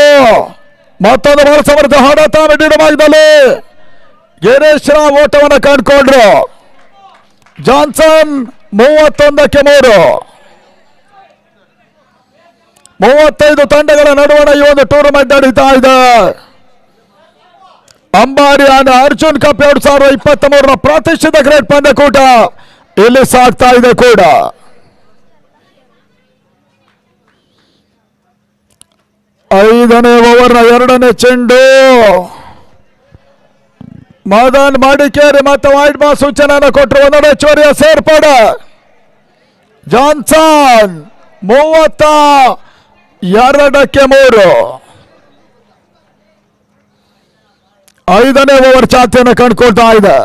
ಮತ್ತೊಂದು ಬಹಳ ಸಮರ್ಥ ಹೊಡೆತ ಮಿಡ್ಲ್ ಭಾಗದಲ್ಲಿ. ಗಿರೀಶ್ ರಾವ್ ಓಟವನ್ನು ಕಂಡುಕೊಂಡ್ರು. ಜಾನ್ಸನ್ 31ಕ್ಕೆ 3. 35 ತಂಡಗಳ ನಡುವಣ ಈ ಒಂದು ಟೂರ್ನಮೆಂಟ್ ನಡೀತಾ ಇದೆ. ಅಂಬಾರಿ ಆನೆ ಅರ್ಜುನ್ ಕಪ್ 2023 ಪ್ರತಿಷ್ಠಿತ ಗ್ರೇಟ್ ಪಂದ್ಯಕೂಟ ಇಲ್ಲಿ ಸಾಗ್ತಾ ಇದೆ ಕೂಡ. ಐದನೇ ಓವರ್ನ ಎರಡನೇ ಚೆಂಡು ಮದನ್ ಮಡಿಕೇರಿ ಮತ್ತು ವೈಡ್ ಬಾಲ್ ಸೂಚನೆಯನ್ನು ಕೊಟ್ಟರು. ಒಂದೊಂದು ಹೆಚ್ಚುವರಿಯ ಸೇರ್ಪಡೆ. ಜಾನ್ಸನ್ 32-3. ಐದನೇ ಓವರ್ ಚಾತಿಯನ್ನು ಕಂಡುಕೊಳ್ತಾ ಇದೆ.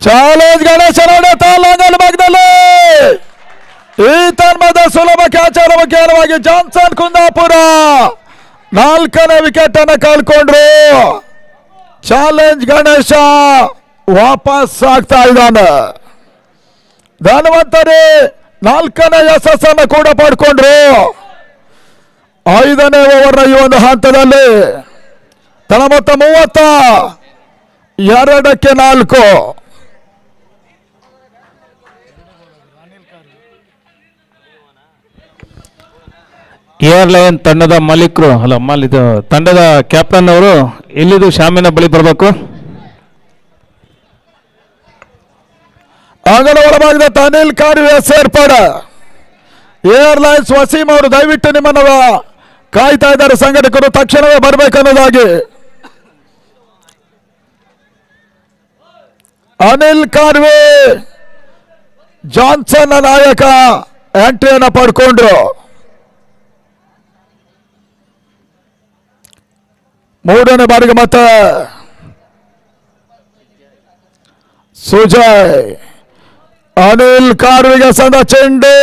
ಚಾಲೆಂಜ್ ಗಣೇಶ ಲಾಂಗಲ್ ಭಾಗದಲ್ಲಿ ಈ ತನ್ಮದ ಸುಲಭ ಕ್ಯಾಚಾರವಾಗಿ ಜಾನ್ಸನ್ ಕುಂದಾಪುರ 4ನೇ ವಿಕೆಟ್ ಅನ್ನು ಕಳ್ಕೊಂಡ್ರು. ಚಾಲೆಂಜ್ ಗಣೇಶ ವಾಪಸ್ ಆಗ್ತಾ ಇದ್ದಾನೆ. ಧನ್ವಂತರಿ 4ನೇ ಯಶಸ್ಸನ್ನು ಕೂಡ ಪಡ್ಕೊಂಡ್ರು. 5ನೇ ಓವರ್ನ ಈ ಒಂದು ಹಂತದಲ್ಲಿ ತಳ ಮೊತ್ತ 32-4.
ಏರ್ಲೈನ್ ತಂಡದ ಮಾಲೀಕರು ಇದು ತಂಡದ ಕ್ಯಾಪ್ಟನ್ ಅವರು ಎಲ್ಲಿದು ಶಾಮಿನ ಬಳಿ ಬರಬೇಕು.
ಅಂಗನ ಒಳಭಾಗದ ಅನಿಲ್ ಕಾರ್ಯ ಸೇರ್ಪಡೆ. ಏರ್ಲೈನ್ಸ್ ವಸೀಂ ಅವರು ದಯವಿಟ್ಟು ನಿಮ್ಮನ್ನು ಕಾಯ್ತಾ ಇದ್ದಾರೆ, ಸಂಘಟಕರು ತಕ್ಷಣವೇ ಬರಬೇಕನ್ನೋದಾಗಿ. ಅನಿಲ್ ಕಾರ್ವೆ ಜಾನ್ಸನ್ ನಾಯಕ ಎಂಟ್ರಿಯನ್ನು ಪಡ್ಕೊಂಡ್ರು. 3ನೇ ಬಾರಿಗೆ ಮತ್ತೆ ಸುಜಯ್. ಅನಿಲ್ ಕಾರ್ವಿಗೆ ಸಂದ ಚೆಂಡು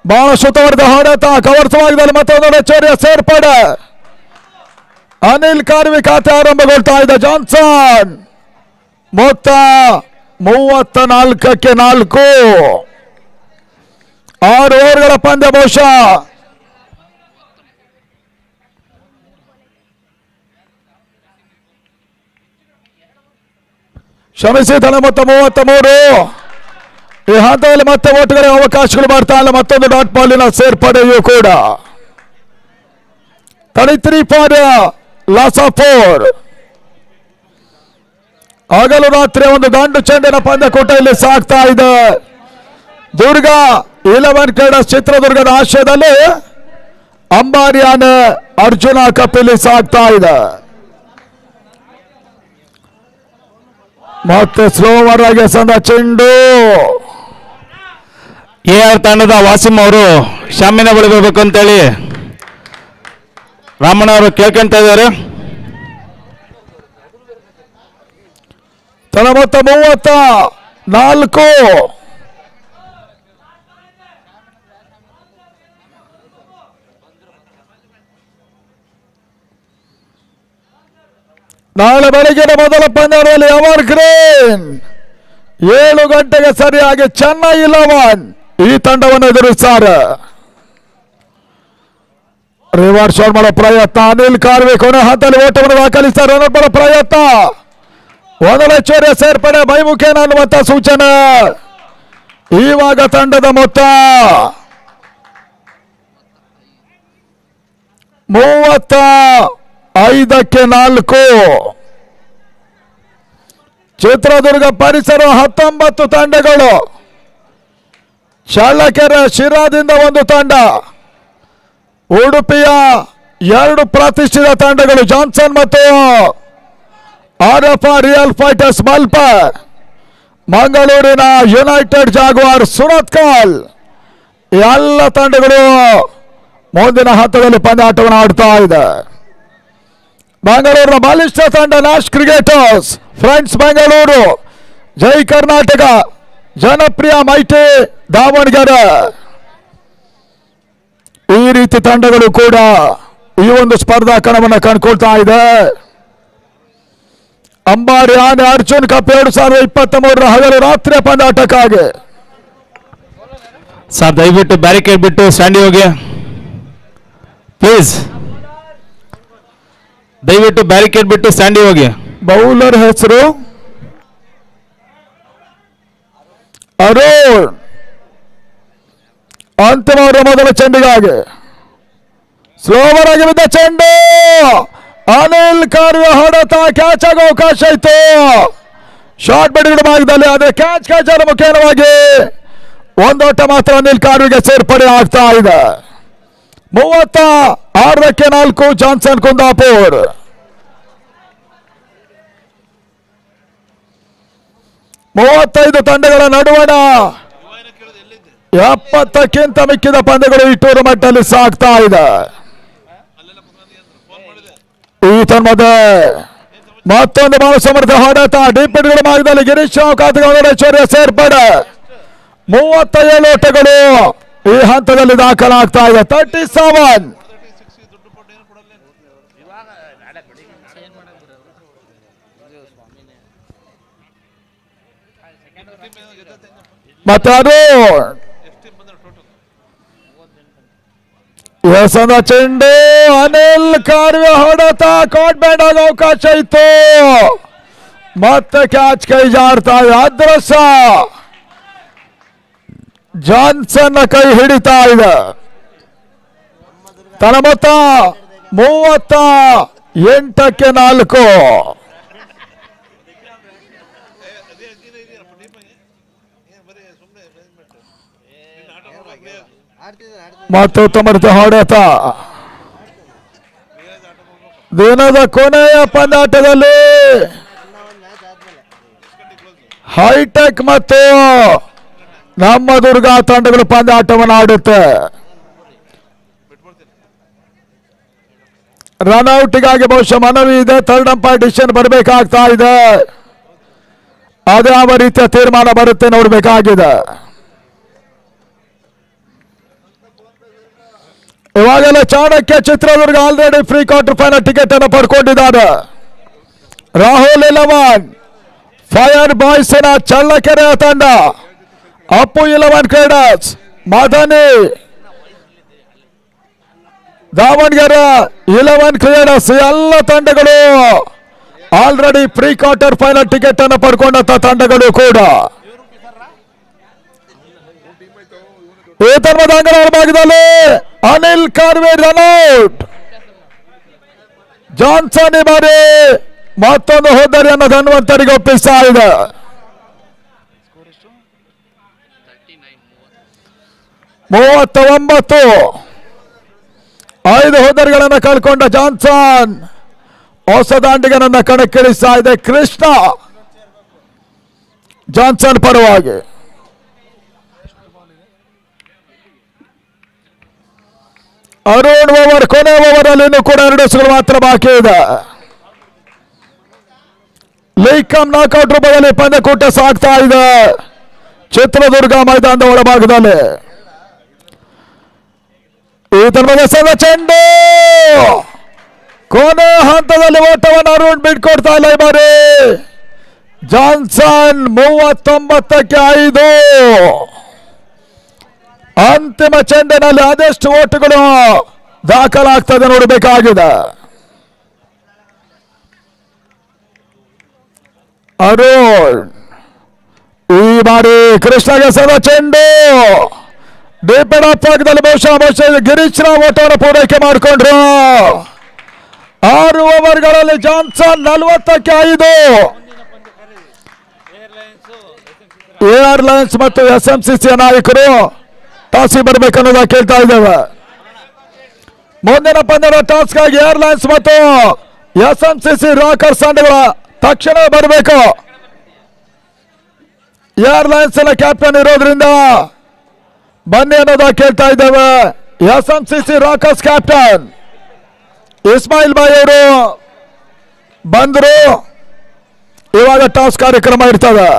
ಬಹಳ ಸುತ್ತವರ್ದ ಹೊಡೆತ ಕವರ್ಸವಾಗಿದೆ. ಮತ್ತೊಂದು ಹೆಚ್ಚುವರಿಯ ಸೇರ್ಪಡೆ. ಅನಿಲ್ ಕಾರ್ವಿ ಖಾತೆ ಆರಂಭಗೊಳ್ತಾ ಇದೆ. ಜಾನ್ಸನ್ ಮೊತ್ತ 34-4. 6 ಓವರ್ಗಳ ಪಂದ್ಯ ಬಹುಶಃ ಕ್ಷಮಿಸಿ. ತಳ ಮೊತ್ತ 33. ಈ ಹಂತದಲ್ಲಿ ಮತ್ತೆ ಓಟುಗಳಿಗೆ ಅವಕಾಶಗಳು ಬರ್ತಾ ಇಲ್ಲ. ಮತ್ತೊಂದು ಡಾಟ್ ಬಾಲಿನ ಸೇರ್ಪಡೆಯೂ ಕೂಡ 33 ಫಾರ್ ಲಾಸ್ ಆಫ್ 4. ಹಗಲು ರಾತ್ರಿ ಒಂದು ದಂಡು ಚೆಂಡಿನ ಪಂದ್ಯಕೂಟ ಇಲ್ಲಿ ಸಾಗ್ತಾ ಇದೆ. ದುರ್ಗ 11 ಕ್ರೀಡಾಸ್ ಚಿತ್ರದುರ್ಗದ ಆಶಯದಲ್ಲಿ ಅಂಬಾರಿ ಆನೆ ಅರ್ಜುನ ಕಪ್ ಇಲ್ಲಿ ಸಾಗ್ತಾ ಇದೆ. ಮತ್ತೆ ಸ್ಲೋವರ್ ಆಗಿ ಸಂದ ಚೆಂಡು.
AR ತಂಡದ ವಾಸಿಂ ಅವರು ಶಾಮಿನ ಬಳಿ ಬರಬೇಕು ಅಂತೇಳಿ ರಾಮಣ್ಣ ಅವರು ಕೇಳ್ಕೊಂತ ಇದ್ದಾರೆ.
ತಳ ಮೊತ್ತ 34. ನಾಳೆ ಬೆಳಗಿನ ಮೊದಲ ಪಂದ್ಯದಲ್ಲಿ ಎವರ್ ಗ್ರೀನ್ 7 ಗಂಟೆಗೆ ಸರಿಯಾಗಿ ಚೆನ್ನೈ 11 ಈ ತಂಡವನ್ನು ಎದುರಿಸುತ್ತಾರೆ. ರಿವರ್ಸ್ ಶಾಟ್ ಮಾಡೋ ಪ್ರಯತ್ನ. ಅನಿಲ್ ಕಾರ್ವಿ ಕೊನೆ ಹಂತದಲ್ಲಿ ಓಟವನ್ನು ದಾಖಲಿಸ್ತಾರೆ. ರನ್ ಮಾಡೋ ಪ್ರಯತ್ನ. ಮೊದಲ ಹೆಚ್ಚುವರಿಯ ಸೇರ್ಪಡೆ ಬೈಮುಖೇನ ಅನ್ನುವಂತ ಸೂಚನೆ. ಇವಾಗ ತಂಡದ ಮೊತ್ತ 35-4. ಚಿತ್ರದುರ್ಗ ಪರಿಸರ 19 ತಂಡಗಳು. ಚಳ್ಳಕೆರೆ ಶಿರಾದಿಂದ 1 ತಂಡ. ಉಡುಪಿಯ 2 ಪ್ರತಿಷ್ಠಿತ ತಂಡಗಳು ಜಾನ್ಸನ್ ಮತ್ತು RF ರಿಯಲ್ ಫೈಟರ್ಸ್ ಮಲ್ಪ. ಮಂಗಳೂರಿನ ಯುನೈಟೆಡ್ ಜಾಗ್ವಾರ್ ಸುರತ್ಕಲ್. ಎಲ್ಲ ತಂಡಗಳು ಮುಂದಿನ ಹಂತದಲ್ಲಿ ಪಂದ್ಯಾಟವನ್ನು ಆಡ್ತಾ ಇದೆ. ಬೆಂಗಳೂರಿನ ಬಲಿಷ್ಠ ತಂಡ ನ್ಯಾಶ್ ಕ್ರಿಕೆಟರ್ಸ್ ಫ್ರೆಂಡ್ಸ್ ಬೆಂಗಳೂರು, ಜೈ ಕರ್ನಾಟಕ, ಜನಪ್ರಿಯ ಮೈಟಿ ದಾವಣಗೆರೆ. ಈ ರೀತಿ ತಂಡಗಳು ಕೂಡ ಈ ಒಂದು ಸ್ಪರ್ಧಾ ಕಣವನ್ನು ಕಂಡುಕೊಳ್ತಾ ಇದೆ. ಅಂಬಾರಿ ಆನೆ ಅರ್ಜುನ್ ಕಪ್ 2023 ಹಗಲು ರಾತ್ರಿ ಪಂದ್ಯಾಟಕ್ಕಾಗಿ.
ಸರ್ ದಯವಿಟ್ಟು ಬ್ಯಾರಿಕೇಡ್ ಬಿಟ್ಟು ಸ್ಟ್ಯಾಂಡಿ ಹೋಗಿ ಪ್ಲೀಸ್. ದಯವಿಟ್ಟು ಬ್ಯಾರಿಕೇಡ್ ಬಿಟ್ಟು ಸ್ಟ್ಯಾಂಡಿ ಹೋಗಿ.
ಬೌಲರ್ ಹೆಸರು ಅರುಣ್. ಅಂತಿಮ ಅವರ ಮೊದಲ ಚೆಂಡಿಗಾಗಿ ಸ್ಲೋವರ್ ಆಗಿ ಬಿದ್ದ ಚೆಂಡು ಅನಿಲ್ ಕಾರ್ಯ ಹೊಡೆತ ಕ್ಯಾಚ್ ಆಗೋ ಅವಕಾಶ ಇತ್ತು. ಶಾರ್ಟ್ ಬಿಡುಗಡೆ ಭಾಗದಲ್ಲಿ ಆದರೆ ಕ್ಯಾಚ್ ಮುಖೇನವಾಗಿ ಒಂದೋಟ ಮಾತ್ರ ಅನಿಲ್ ಕಾರ್ವಿಗೆ ಸೇರ್ಪಡೆ ಆಗ್ತಾ ಇದೆ. 36-4 ಜಾನ್ಸನ್ ಕುಂದಾಪುರ್. ಮೂವತ್ತೈದು ತಂಡಗಳ ನಡುವಣ 70ಕ್ಕಿಂತ ಮಿಕ್ಕಿದ ಪಂದ್ಯಗಳು ಈ ಟೂರ್ನಮೆಂಟ್ ಸಾಗ್ತಾ ಇದೆ. ಈ ತನ್ಮಧ್ಯೆ ಮತ್ತೊಂದು ಬಹಳ ಸಮರ್ಥ ಹೊಡೆತ ಡಿಪಿಡ್ಗಳ ಭಾಗದಲ್ಲಿ ಗಿರೀಶ್ ರಾವ್ ಖಾತೆಗೆ ಸೇರ್ಪಡೆ. 37 ಓಟಗಳು ಈ ಹಂತದಲ್ಲಿ ದಾಖಲಾಗ್ತಾ ಇದೆ. 37. ಮತ್ತೆ ಅದು ಎಸೆದ ಚೆಂಡು ಅನಿಲ್ ಕಾರ್ಯ ಹೊಡೆತ ಕಾಟ್ ಬ್ಯಾಟ್ ಆಗೋ ಅವಕಾಶ ಇತ್ತು. ಮತ್ತೆ ಕ್ಯಾಚ್ ಕೈ ಜಾಡ್ತಾ ಇದೆ. ಅದೃಶ್ಯ ಜಾನ್ಸನ್ ಕೈ ಹಿಡಿತಾ ಇದೆ. ತನ್ನ ಮೊತ್ತ 38-4. ಮತ್ತು ಉತ್ತಮ ಹೊಡೆತ ದಿನದ ಕೊನೆಯ ಪಂದ್ಯಾಟದಲ್ಲಿ ಹೈಟೆಕ್ ಮತ್ತು ನಮ್ಮ ದುರ್ಗಾ ತಂಡಗಳು ಪಂದ್ಯಾಟವನ್ನು ಆಡುತ್ತೆ. ರನ್ಔಟ್ಗಾಗಿ ಬಹುಶಃ ಮನವಿ ಇದೆ. ಥರ್ಡ್ ಅಂಪೈರ್ ಡಿಸಿಷನ್ ಬರಬೇಕಾಗ್ತಾ ಇದೆ. ಅದ್ಯಾವ ರೀತಿಯ ತೀರ್ಮಾನ ಬರುತ್ತೆ ನೋಡಬೇಕಾಗಿದೆ. ಇವಾಗೆಲ್ಲ Chanakya Chitradurga already pre quarter final ticket ಅನ್ನು ಪಡ್ಕೊಂಡಿದ್ದಾರೆ. ರಾಹುಲ್ 11 ಫೈರ್ ಬಾಯ್ಸಿನ ಚಳ್ಳಕೆರೆಯ ತಂಡ, ಅಪ್ಪು 11 ಕ್ರೀಡರ್ಸ್, ಮದನಿ ದಾವಣಗೆರೆ 11 ಕ್ರೀಡರ್ಸ್, ಎಲ್ಲ ತಂಡಗಳು already pre quarter final ticket ಅನ್ನು ಪಡ್ಕೊಂಡಂತ ತಂಡಗಳು ಕೂಡ ಈ ತರ್ಮದ ಅಂಗನವಾಡಿ ಭಾಗದಲ್ಲಿ ಅನಿಲ್ ಕಾರ್ವೆ ರನ್ಔಟ್. ಜಾನ್ಸನ್ ಈ ಬಾರಿ ಮತ್ತೊಂದು ಹೋದರಿಯನ್ನು ಧನ್ವಂತರಿಗೆ ಒಪ್ಪಿಸ್ತಾ ಇದೆ. 39 5 ಹೋದರಿಗಳನ್ನು ಕಳ್ಕೊಂಡ ಜಾನ್ಸನ್ ಹೊಸ ದಾಂಡಿಗನನ್ನ ಕಣಕ್ಕಿಳಿಸ್ತಾ ಇದೆ. ಕೃಷ್ಣ ಜಾನ್ಸನ್ ಪರವಾಗಿ ಅರುಣ್ ಓವರ್, ಕೊನೆ ಓವರ್ ಅಲ್ಲಿ ಇನ್ನೂ ಕೂಡ 2 ಎಸೆಗಳು ಮಾತ್ರ ಬಾಕಿ ಇದೆ. ಲೀಗ್ ಕಮ್ ನಾಕ್ಔಟ್ ರೂಪದಲ್ಲಿ ಪಂದ್ಯಕೂಟ ಸಾಗ್ತಾ ಇದೆ ಚಿತ್ರದುರ್ಗ ಮೈದಾನದ ಒಳಭಾಗದಲ್ಲಿ. ಈ ತನ್ನ ಚೆಂಡು ಕೊನೆ ಹಂತದಲ್ಲಿ ಓಟವನ್ನು ಅರುಣ್ ಬಿಟ್ಕೊಡ್ತಾ ಇಲ್ಲ ಈ ಬಾರಿ. ಜಾನ್ಸನ್ 39-5. ಅಂತಿಮ ಚೆಂಡಿನಲ್ಲಿ ಅದೆಷ್ಟು ಓಟುಗಳು ದಾಖಲಾಗ್ತದೆ ನೋಡಬೇಕಾಗಿದೆ. ಅರುಣ್ ಈ ಬಾರಿ ಕೃಷ್ಣಗೆ ಸದ ಚೆಂಡು ಡೀಪೆಡ್ ಅಪ್ ಭಾಗದಲ್ಲಿ ಬಹುಶಃ ಗಿರೀಶ್ ರಾವ್ ಓಟವನ್ನು ಪೂರೈಕೆ ಮಾಡಿಕೊಂಡ್ರು. 6 ಓವರ್ಗಳಲ್ಲಿ ಜಾನ್ಸನ್ 40-5. ಏರ್ಲೈನ್ಸ್ ಮತ್ತು SMCC ನಾಯಕರು ಟಾಸ್ಗೆ ಬರಬೇಕನ್ನೋದ ಕೇಳ್ತಾ ಇದ್ದೇವೆ. ಮುಂದಿನ ಪಂದ್ಯದ ಟಾಸ್ಕ್ ಆಗಿ ಏರ್ಲೈನ್ಸ್ ಮತ್ತು SMCC ರಾಕರ್ಸ್ ತಂಡಗಳ ತಕ್ಷಣ ಬರಬೇಕು. ಏರ್ಲೈನ್ಸ್ ಕ್ಯಾಪ್ಟನ್ ಇರೋದ್ರಿಂದ ಬನ್ನಿ ಅನ್ನೋದ ಕೇಳ್ತಾ ಇದ್ದೇವೆ. SMCC ರಾಕರ್ಸ್ ಕ್ಯಾಪ್ಟನ್ ಇಸ್ಮಾಯಿಲ್ ಬಾಯ್ ಅವರು ಬಂದರು. ಇವಾಗ ಟಾಸ್ ಕಾರ್ಯಕ್ರಮ ಇರ್ತದೆ.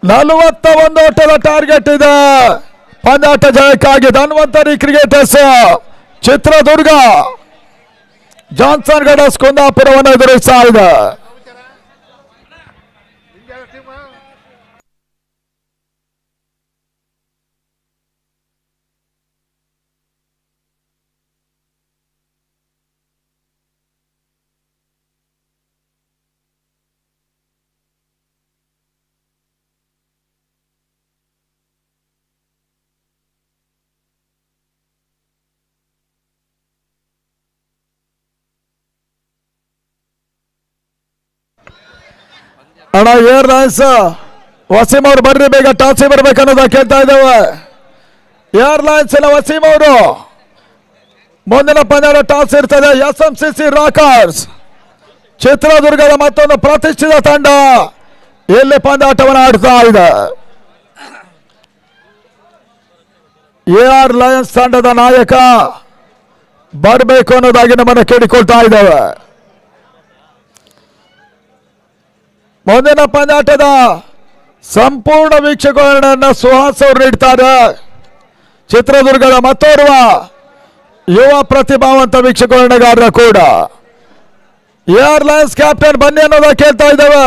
41 ಓಟದ ಟಾರ್ಗೆಟ್ ಇದೆ ಪಂದ್ಯಾಟ ಜಯಕ್ಕಾಗಿ. ಧನ್ವಂತರಿ ಕ್ರಿಕೆಟರ್ಸ್ ಚಿತ್ರದುರ್ಗ ಜಾನ್ಸನ್ ಗಡಸ್ ಕುಂದಾಪುರವನ್ನು ಎದುರಿಸ್ತಾ ಇದೆ. ಅಣ್ಣ ಏರ್ಲೈನ್ಸ್ ವಸೀಂ ಅವ್ರು ಬರ್ರಿ, ಬೇಗ ಟಾಸಿ ಬರ್ಬೇಕು ಅನ್ನೋದ ಕೇಳ್ತಾ ಇದ್ದೇವೆ. ಏರ್ಲೈನ್ಸ್ ಇಲ್ಲ ವಸೀಂ ಅವರು ಮುಂದಿನ ಪಂದ್ಯ ಟಾಸ್ ಇರ್ತದೆ. SMCC ರಾಕರ್ಸ್ ಚಿತ್ರದುರ್ಗದ ಮತ್ತೊಂದು ಪ್ರತಿಷ್ಠಿತ ತಂಡ ಇಲ್ಲಿ ಪಂದ್ಯಾಟವನ್ನು ಆಡ್ತಾ ಇದೆ. AR ಲಯನ್ಸ್ ತಂಡದ ನಾಯಕ ಬರಬೇಕು ಅನ್ನೋದಾಗಿ ನಮ್ಮನ್ನು ಕೇಳಿಕೊಳ್ತಾ ಇದ್ದೇವೆ. ಮುಂದಿನ ಪಂದ್ಯಾಟದ ಸಂಪೂರ್ಣ ವೀಕ್ಷಕರನ್ನ ಸುಹಾಸ್ ಅವರು ನೀಡ್ತಾರೆ. ಚಿತ್ರದುರ್ಗದ ಮತ್ತೋರ್ವ ಯುವ ಪ್ರತಿಭಾವಂತ ವೀಕ್ಷಕರಣಗಾರರ ಕೂಡ. ಏರ್ಲೈನ್ಸ್ ಕ್ಯಾಪ್ಟನ್ ಬನ್ನಿ ಅನ್ನೋದ ಕೇಳ್ತಾ ಇದ್ದೇವೆ.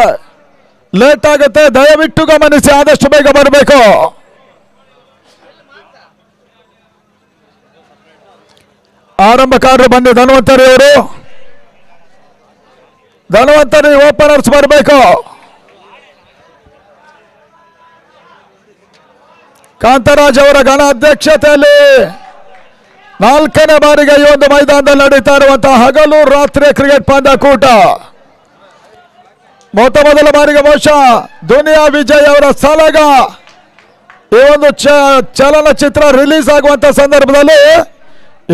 ಲೇಟ್ ಆಗುತ್ತೆ, ದಯವಿಟ್ಟು ಗಮನಿಸಿ, ಆದಷ್ಟು ಬೇಗ ಬರಬೇಕು. ಆರಂಭಕಾರರು ಬನ್ನಿ. ಧನ್ವಂತರಿ ಅವರು, ಧನ್ವಂತರಿ ಓಪನರ್ಸ್ ಬರಬೇಕು. ಕಾಂತರಾಜ್ ಅವರ ಘನ ಅಧ್ಯಕ್ಷತೆಯಲ್ಲಿ 4ನೇ ಬಾರಿಗೆ ಈ ಒಂದು ಮೈದಾನದಲ್ಲಿ ನಡೀತಾ ಇರುವಂತಹ ಹಗಲು ರಾತ್ರಿ ಕ್ರಿಕೆಟ್ ಪಂದ್ಯಕೂಟ. ಮೊದಲ ಬಾರಿಗೆ ಬಹುಶಃ ದುನಿಯಾ ವಿಜಯ್ ಅವರ ಸಲಗ ಈ ಒಂದು ಚಲನಚಿತ್ರ ರಿಲೀಸ್ ಆಗುವಂತ ಸಂದರ್ಭದಲ್ಲಿ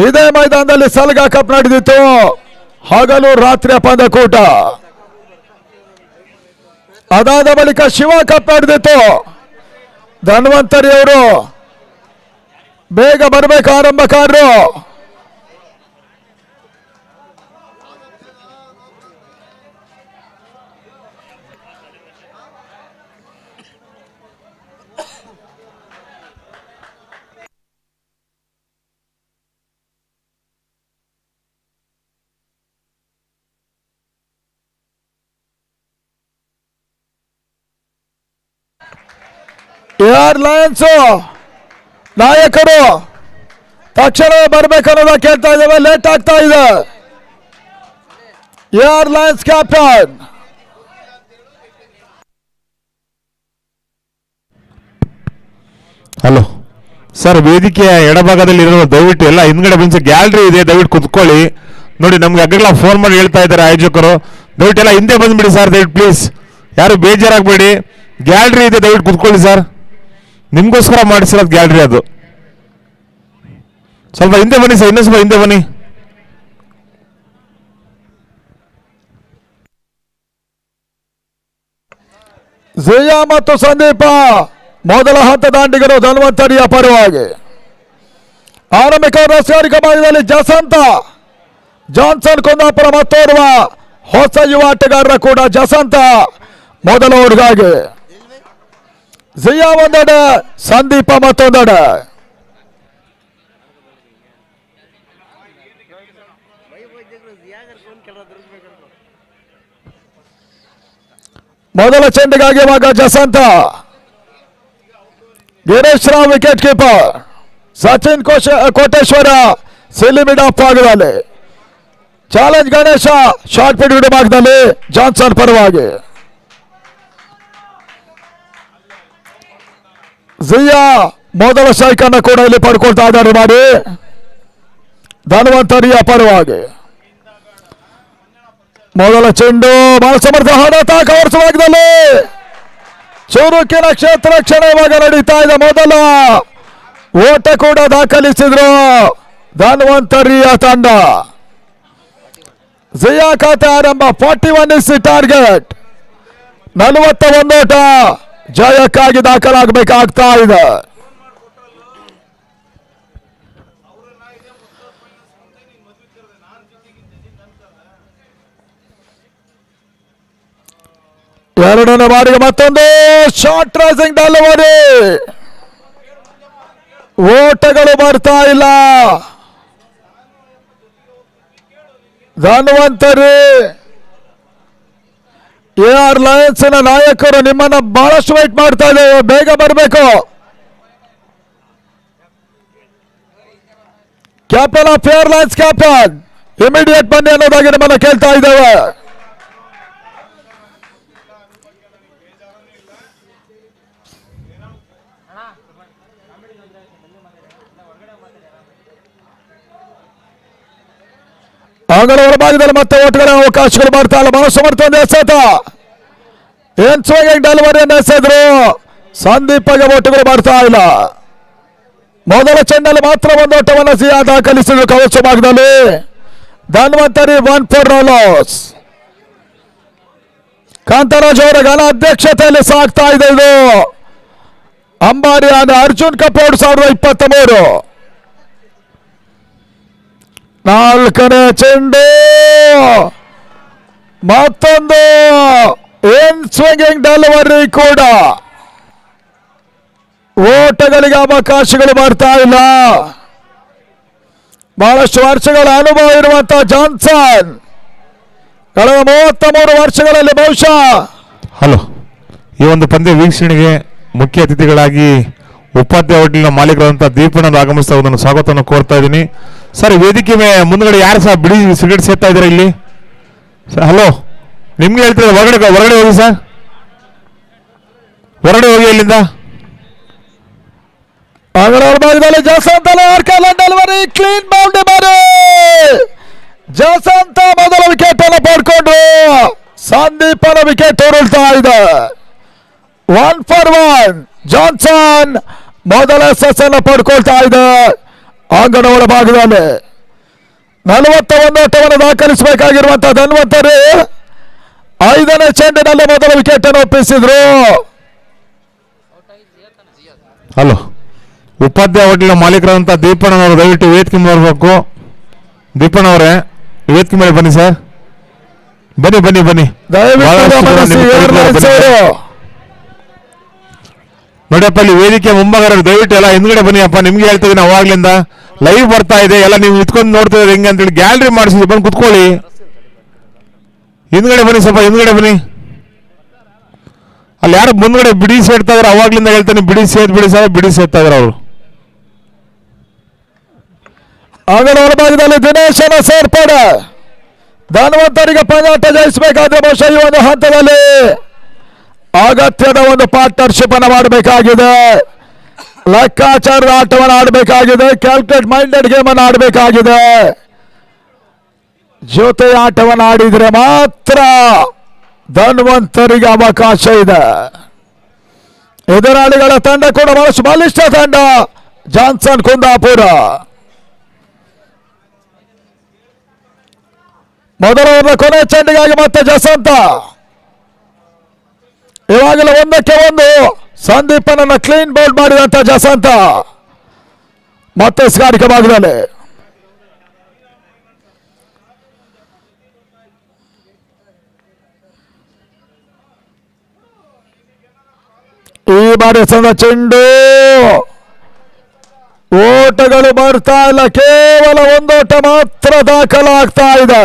ಇದೇ ಮೈದಾನದಲ್ಲಿ ಸಲಗ ಕಪ್ ನಡೆದಿತ್ತು. ಹಗಲು ರಾತ್ರಿಯ ಪಂದ್ಯಕೂಟ. ಅದಾದ ಬಳಿಕ ಶಿವ ಕಪ್ ನಡೆದಿತ್ತು. ಧನ್ವಂತರಿ ಅವರು ಬೇಗ ಬರಬೇಕು. ಆರಂಭಕಾರರು ಏರ್ಲೈನ್ಸ್ ನಾಯಕರು ತಕ್ಷಣ ಬರಬೇಕನ್ನೋದ ಕೇಳ್ತಾ ಇದ್ದೇವೆ. ಲೇಟ್ ಆಗ್ತಾ ಇದೆ. ಏರ್ಲೈನ್ಸ್ ಕ್ಯಾಪ್ಟನ್
ಹಲೋ ಸರ್, ವೇದಿಕೆಯ ಎಡಭಾಗದಲ್ಲಿ ಇರೋ ದಯವಿಟ್ಟು ಎಲ್ಲ ಹಿಂದ್ಗಡೆ ಬಂದು ಗ್ಯಾಲರಿ ಇದೆ, ದಯವಿಟ್ಟು ಕುತ್ಕೊಳ್ಳಿ. ನೋಡಿ, ನಮ್ಗೆ ಅಗ್ಗಲ್ಲ ಫೋನ್ ಮಾಡಿ ಹೇಳ್ತಾ ಇದ್ದಾರೆ ಆಯೋಜಕರು, ದಯವಿಟ್ಟು ಎಲ್ಲ ಹಿಂದೆ ಬಂದ್ಬಿಡಿ ಸರ್, ದಯವಿಟ್ಟು ಪ್ಲೀಸ್ ಯಾರು ಬೇಜಾರಾಗಬೇಡಿ. ಗ್ಯಾಲರಿ ಇದೆ, ದಯವಿಟ್ಟು ಕುತ್ಕೊಳ್ಳಿ ಸರ್, ನಿಮ್ಗೋಸ್ಕರ ಮಾಡಿಸಿರೋದು ಗ್ಯಾಲರಿ ಅದು. ಸ್ವಲ್ಪ ಹಿಂದೆ ಬನ್ನಿ ಸರ್, ಇನ್ನೂ ಸ್ವಲ್ಪ ಹಿಂದೆ ಬನ್ನಿ.
ಜಿಯಾ ಮತ್ತು ಸಂದೀಪ ಮೊದಲ ಹಂತ ದಾಂಡಿಗರು ಧನ್ವಂತರಿಯ ಪರವಾಗಿ. ಆರಂಭಿಕ ರಾಸಾಯನಿಕ ಭಾಗದಲ್ಲಿ ಜಸಂತ ಜಾನ್ಸನ್ ಕುಂದಾಪುರ ಮತ್ತೋರ್ವ ಹೊಸ ಯುವ ಆಟಗಾರರ ಕೂಡ ಜಸಂತ ಮೊದಲ ಹುಡುಗಾಗಿ. ಜಿಯಾ ಒಂದೆಡೆ, ಸಂದೀಪ ಮತ್ತೊಂದೆಡೆ. ಮೊದಲ ಚೆಂಡಿಗಾಗಿ ಇವಾಗ ಜಸಂತ. Girish Rao wicket keeper. Sachin Koteshwara silly mid off ಭಾಗದಲ್ಲಿ. ಚಾಲೆಂಜ್ ಗಣೇಶ ಶಾರ್ಟ್ ಪಿಟ್ ವಿಡು ಭಾಗದಲ್ಲಿ ಜಾನ್ಸನ್ ಪರವಾಗಿ. ಜಿಯಾ ಮೊದಲ ಸ್ಟ್ರೈಕ್ ಅನ್ನು ಕೂಡ ಇಲ್ಲಿ ಪಡ್ಕೊಳ್ತಾ ಇದ್ದಾರೆ ಮಾಡಿ ಧನ್ವಂತರಿಯ ಪರವಾಗಿ. ಮೊದಲ ಚೆಂಡು ಬಹಳ ಸಮರ್ಥ ಹೊಡೆತ ಕವರ್ಸ್ ಭಾಗದಲ್ಲಿ. ಚುರುಕಿನ ಕ್ಷೇತ್ರ ರಕ್ಷಣೆ ಇವಾಗ ನಡೀತಾ ಇದೆ. ಮೊದಲ ಓಟ ಕೂಡ ದಾಖಲಿಸಿದ್ರು ಧನ್ವಂತರಿಯ ತಂಡ. ಜಿಯಾ ಖಾತೆ ಆರಂಭ. 41 ಇಸ್ ಟಾರ್ಗೆಟ್. 41 ಓಟ ಜಯಕ್ಕಾಗಿ ದಾಖಲಾಗಬೇಕಾಗ್ತಾ ಇದೆ. ಎರಡನೇ ಬಾರಿಗೆ ಮತ್ತೊಂದು ಶಾರ್ಟ್ ರೈಸಿಂಗ್ ಡೆಲಿವರಿ. ಓಟಗಳು ಬರ್ತಾ ಇಲ್ಲ. ಧನ್ವಂತರಿ AR ಲಯನ್ಸ್ ನಾಯಕರು ನಿಮ್ಮನ್ನ ಬಹಳಷ್ಟು ವೇಟ್ ಮಾಡ್ತಾ ಇದ್ದೇವೆ, ಬೇಗ ಬರಬೇಕು. Captain of airlines captain immediate ಬನ್ನಿ ಅನ್ನೋದಾಗಿ ನಿಮ್ಮನ್ನ ಕೇಳ್ತಾ ಇದ್ದೇವೆ. ಅಂಗಳ ಭಾಗದಲ್ಲಿ ಮತ್ತೆ ಓಟುಗಳ ಅವಕಾಶಗಳು ಬರ್ತಾ ಇಲ್ಲ. ಬಹಳ ಸಮರ್ಥ ಒಂದು ಎಸೆತ. ಏನ್ ಸ್ವಿಂಗಿಂಗ್ ಡೆಲಿವರಿಯನ್ನು ಎಸೆದ್ರು. ಸಂದೀಪಗೆ ಓಟುಗಳು ಬರ್ತಾ ಇಲ್ಲ. ಮೊದಲ ಚೆಂಡಲ್ಲಿ ಮಾತ್ರ ಒಂದು ಓಟವನ್ನು ಸಿಯಾ ದಾಖಲಿಸಿದ್ರು ಕವಚ ಭಾಗದಲ್ಲಿ. Dhanvantari 1 for loss. ಕಾಂತರಾಜ್ ಅವರ ಘನ ಅಧ್ಯಕ್ಷತೆಯಲ್ಲಿ ಸಾಗ್ತಾ ಇದೆ ಇದು ಅಂಬಾರಿಯಾದ ಅರ್ಜುನ್ ಕಪ್ 2023. ನಾಲ್ಕನೇ ಚೆಂಡು ಮತ್ತೊಂದು ಇನ್ ಸ್ವಿಂಗಿಂಗ್ ಡೆಲಿವರಿ ಕೂಡ. ಓಟಗಳಿಗೆ ಅವಕಾಶಗಳು ಬರ್ತಾ ಇಲ್ಲ. ಬಹಳಷ್ಟು ವರ್ಷಗಳ ಅನುಭವ ಇರುವಂತಹ ಜಾನ್ಸನ್ ಕಳೆದ 33 ವರ್ಷಗಳಲ್ಲಿ ಬಹುಶಃ.
ಹಲೋ, ಈ ಒಂದು ಪಂದ್ಯ ವೀಕ್ಷಣೆಗೆ ಮುಖ್ಯ ಅತಿಥಿಗಳಾಗಿ ಉಪಾಧ್ಯಾಯ ಹೋಟೆಲ್ನ ಮಾಲೀಕರಾದಂಥ ದೀಪಣ್ಣರು ಆಗಮಿಸ್ತಾ ಇರೋದನ್ನು ಸ್ವಾಗತವನ್ನು ಕೋರ್ತಾ ಇದ್ದೀನಿ. ಸರ್, ವೇದಿಕೆ ಮುಂದ್ಗಡೆ ಯಾರು ಸಹ ಬಿಡಿ ಸಿಗರೇಟ್ ಸೇರ್ತಾ ಇದ್ದಾರೆ ಇಲ್ಲಿ? ಸರ್ ಹಲೋ, ನಿಮ್ಗೆ ಹೇಳ್ತೀರ ಹೊರಗಡೆ ಹೋಗಿ ಸರ್, ಹೊರಗಡೆ ಹೋಗಿ ಇಲ್ಲಿಂದ.
ಭಾಗದಲ್ಲಿ ಜಸಂತ ಡೆಲಿವರಿ ಕ್ಲೀನ್ ಬೌಂಡ್ರಿ ಬಾರಿ. ಜಸಂತ ಮೊದಲ ವಿಕೆಟ್ ಅನ್ನು ಪಡ್ಕೊಂಡ್ರು. ಸಂದೀಪನ ವಿಕೆಟ್ ಉರುಳ್ತಾ ಇದೆ. 1 ಫಾರ್ 1. ಜಾನ್ಸನ್ ಮೊದಲ ಸೆಸನ್ನು ಪಡ್ಕೊಳ್ತಾ ಇದೆ. ಅಂಗಣಗಳ ಭಾಗದಲ್ಲಿ 41 ಓಟವನ್ನು ದಾಖಲಿಸಬೇಕಾಗಿರುವಂತಹ ಧನ್ವಂತರಿ 5ನೇ ಚೆಂಡಿನಲ್ಲಿ ಮೊದಲ ವಿಕೆಟ್ ಅನ್ನು ಒಪ್ಪಿಸಿದ್ರು.
ಹಲೋ, ಉಪಾಧ್ಯಾಯ ಹೋಟೆಲ್ನ ಮಾಲೀಕರಾದಂಥ ದೀಪಣ್ಣನವರು ದಯವಿಟ್ಟು ವೇದಿಕೆ ಬರಬೇಕು. ದೀಪಣ್ಣವರೇ, ವೇದಿಕೆ ಮೇಲೆ ಬನ್ನಿ ಸರ್, ಬನ್ನಿ ಬನ್ನಿ ಬನ್ನಿ. ನೋಡಿಯಪ್ಪ, ಇಲ್ಲಿ ವೇದಿಕೆ ಮುಂಭಾಗ ದಯವಿಟ್ಟು ಎಲ್ಲ ಹಿಂದ್ಗಡೆ ಬನ್ನಿ ಅಪ್ಪ. ನಿಮ್ಗೆ ಹೇಳ್ತಾ ಇದೀನಿ ಅವಾಗ್ಲಿಂದ ಲೈವ್ ಬರ್ತಾ ಇದೆ, ಎಲ್ಲ ನೀವು ಇಟ್ಕೊಂಡು ನೋಡ್ತಾ ಇದ್ರೆ ಹೆಂಗೆ ಅಂತೇಳಿ ಗ್ಯಾಲರಿ ಮಾಡಿಸಿ ಬಂದು ಕುತ್ಕೊಳ್ಳಿ. ಹಿಂದ್ಗಡೆ ಬನ್ನಿ, ಸ್ವಲ್ಪ ಹಿಂದ್ಗಡೆ ಬನ್ನಿ. ಅಲ್ಲಿ ಯಾರು ಮುಂದ್ಗಡೆ ಬಿಡಿ ಸೇರ್ತಾ ಇದಾರೆ, ಅವಾಗ್ಲಿಂದ ಹೇಳ್ತಾನೆ ಬಿಡಿ ಸೇರ್ತಾ ಇದಾರೆ ಅವರು.
ಅಂಗನವಾಡಿ ಭಾಗದಲ್ಲಿ ದಿನೇಶನ ಸೇರ್ಪಡೆ. ಧನ್ವಂತರಿಗೆ ಪಂದ್ಯಾಟ ಜಯಿಸಬೇಕಾದ್ರೆ ಬಹುಶಃ ಈ ಒಂದು ಹಂತದಲ್ಲಿ ಅಗತ್ಯದ ಒಂದು ಪಾರ್ಟ್ನರ್ಶಿಪ್ ಅನ್ನು ಮಾಡಬೇಕಾಗಿದೆ. ಲೆಕ್ಕಾಚಾರದ ಆಟವನ್ನು ಆಡಬೇಕಾಗಿದೆ. ಕ್ಯಾಲ್ಕುಲೇಟ್ ಮೈಂಡೆಡ್ ಗೇಮ್ ಅನ್ನು ಆಡಬೇಕಾಗಿದೆ. ಜೊತೆ ಆಟವನ್ನು ಆಡಿದ್ರೆ ಮಾತ್ರ ಧನ್ವಂತರಿಗೆ ಅವಕಾಶ ಇದೆ. ಎದುರಾಳಿಗಳ ತಂಡ ಕೂಡ ಬಹಳಷ್ಟು ಬಲಿಷ್ಠ ತಂಡ. ಜಾನ್ಸನ್ ಕುಂದಾಪುರ ಮೊದಲ ಕೊನೆ ಚೆಂಡಿಗಾಗಿ ಮತ್ತೆ ಜಸಂತ. ಇವಾಗಲೇ 1ಕ್ಕೆ 1 ಸಂದೀಪನನ್ನ ಕ್ಲೀನ್ ಬೌಲ್ಡ್ ಮಾಡಿದಂತ ಜಸಂತ ಮತ್ತೆ ಸ್ಕಾರಿಕ ಭಾಗದಲ್ಲಿ. ಈ ಬಾರಿ ಸಂದ ಚೆಂಡು ಓಟಗಳು ಬರ್ತಾ ಇಲ್ಲ. ಕೇವಲ 1 ಓಟ ಮಾತ್ರ ದಾಖಲಾಗ್ತಾ ಇದೆ.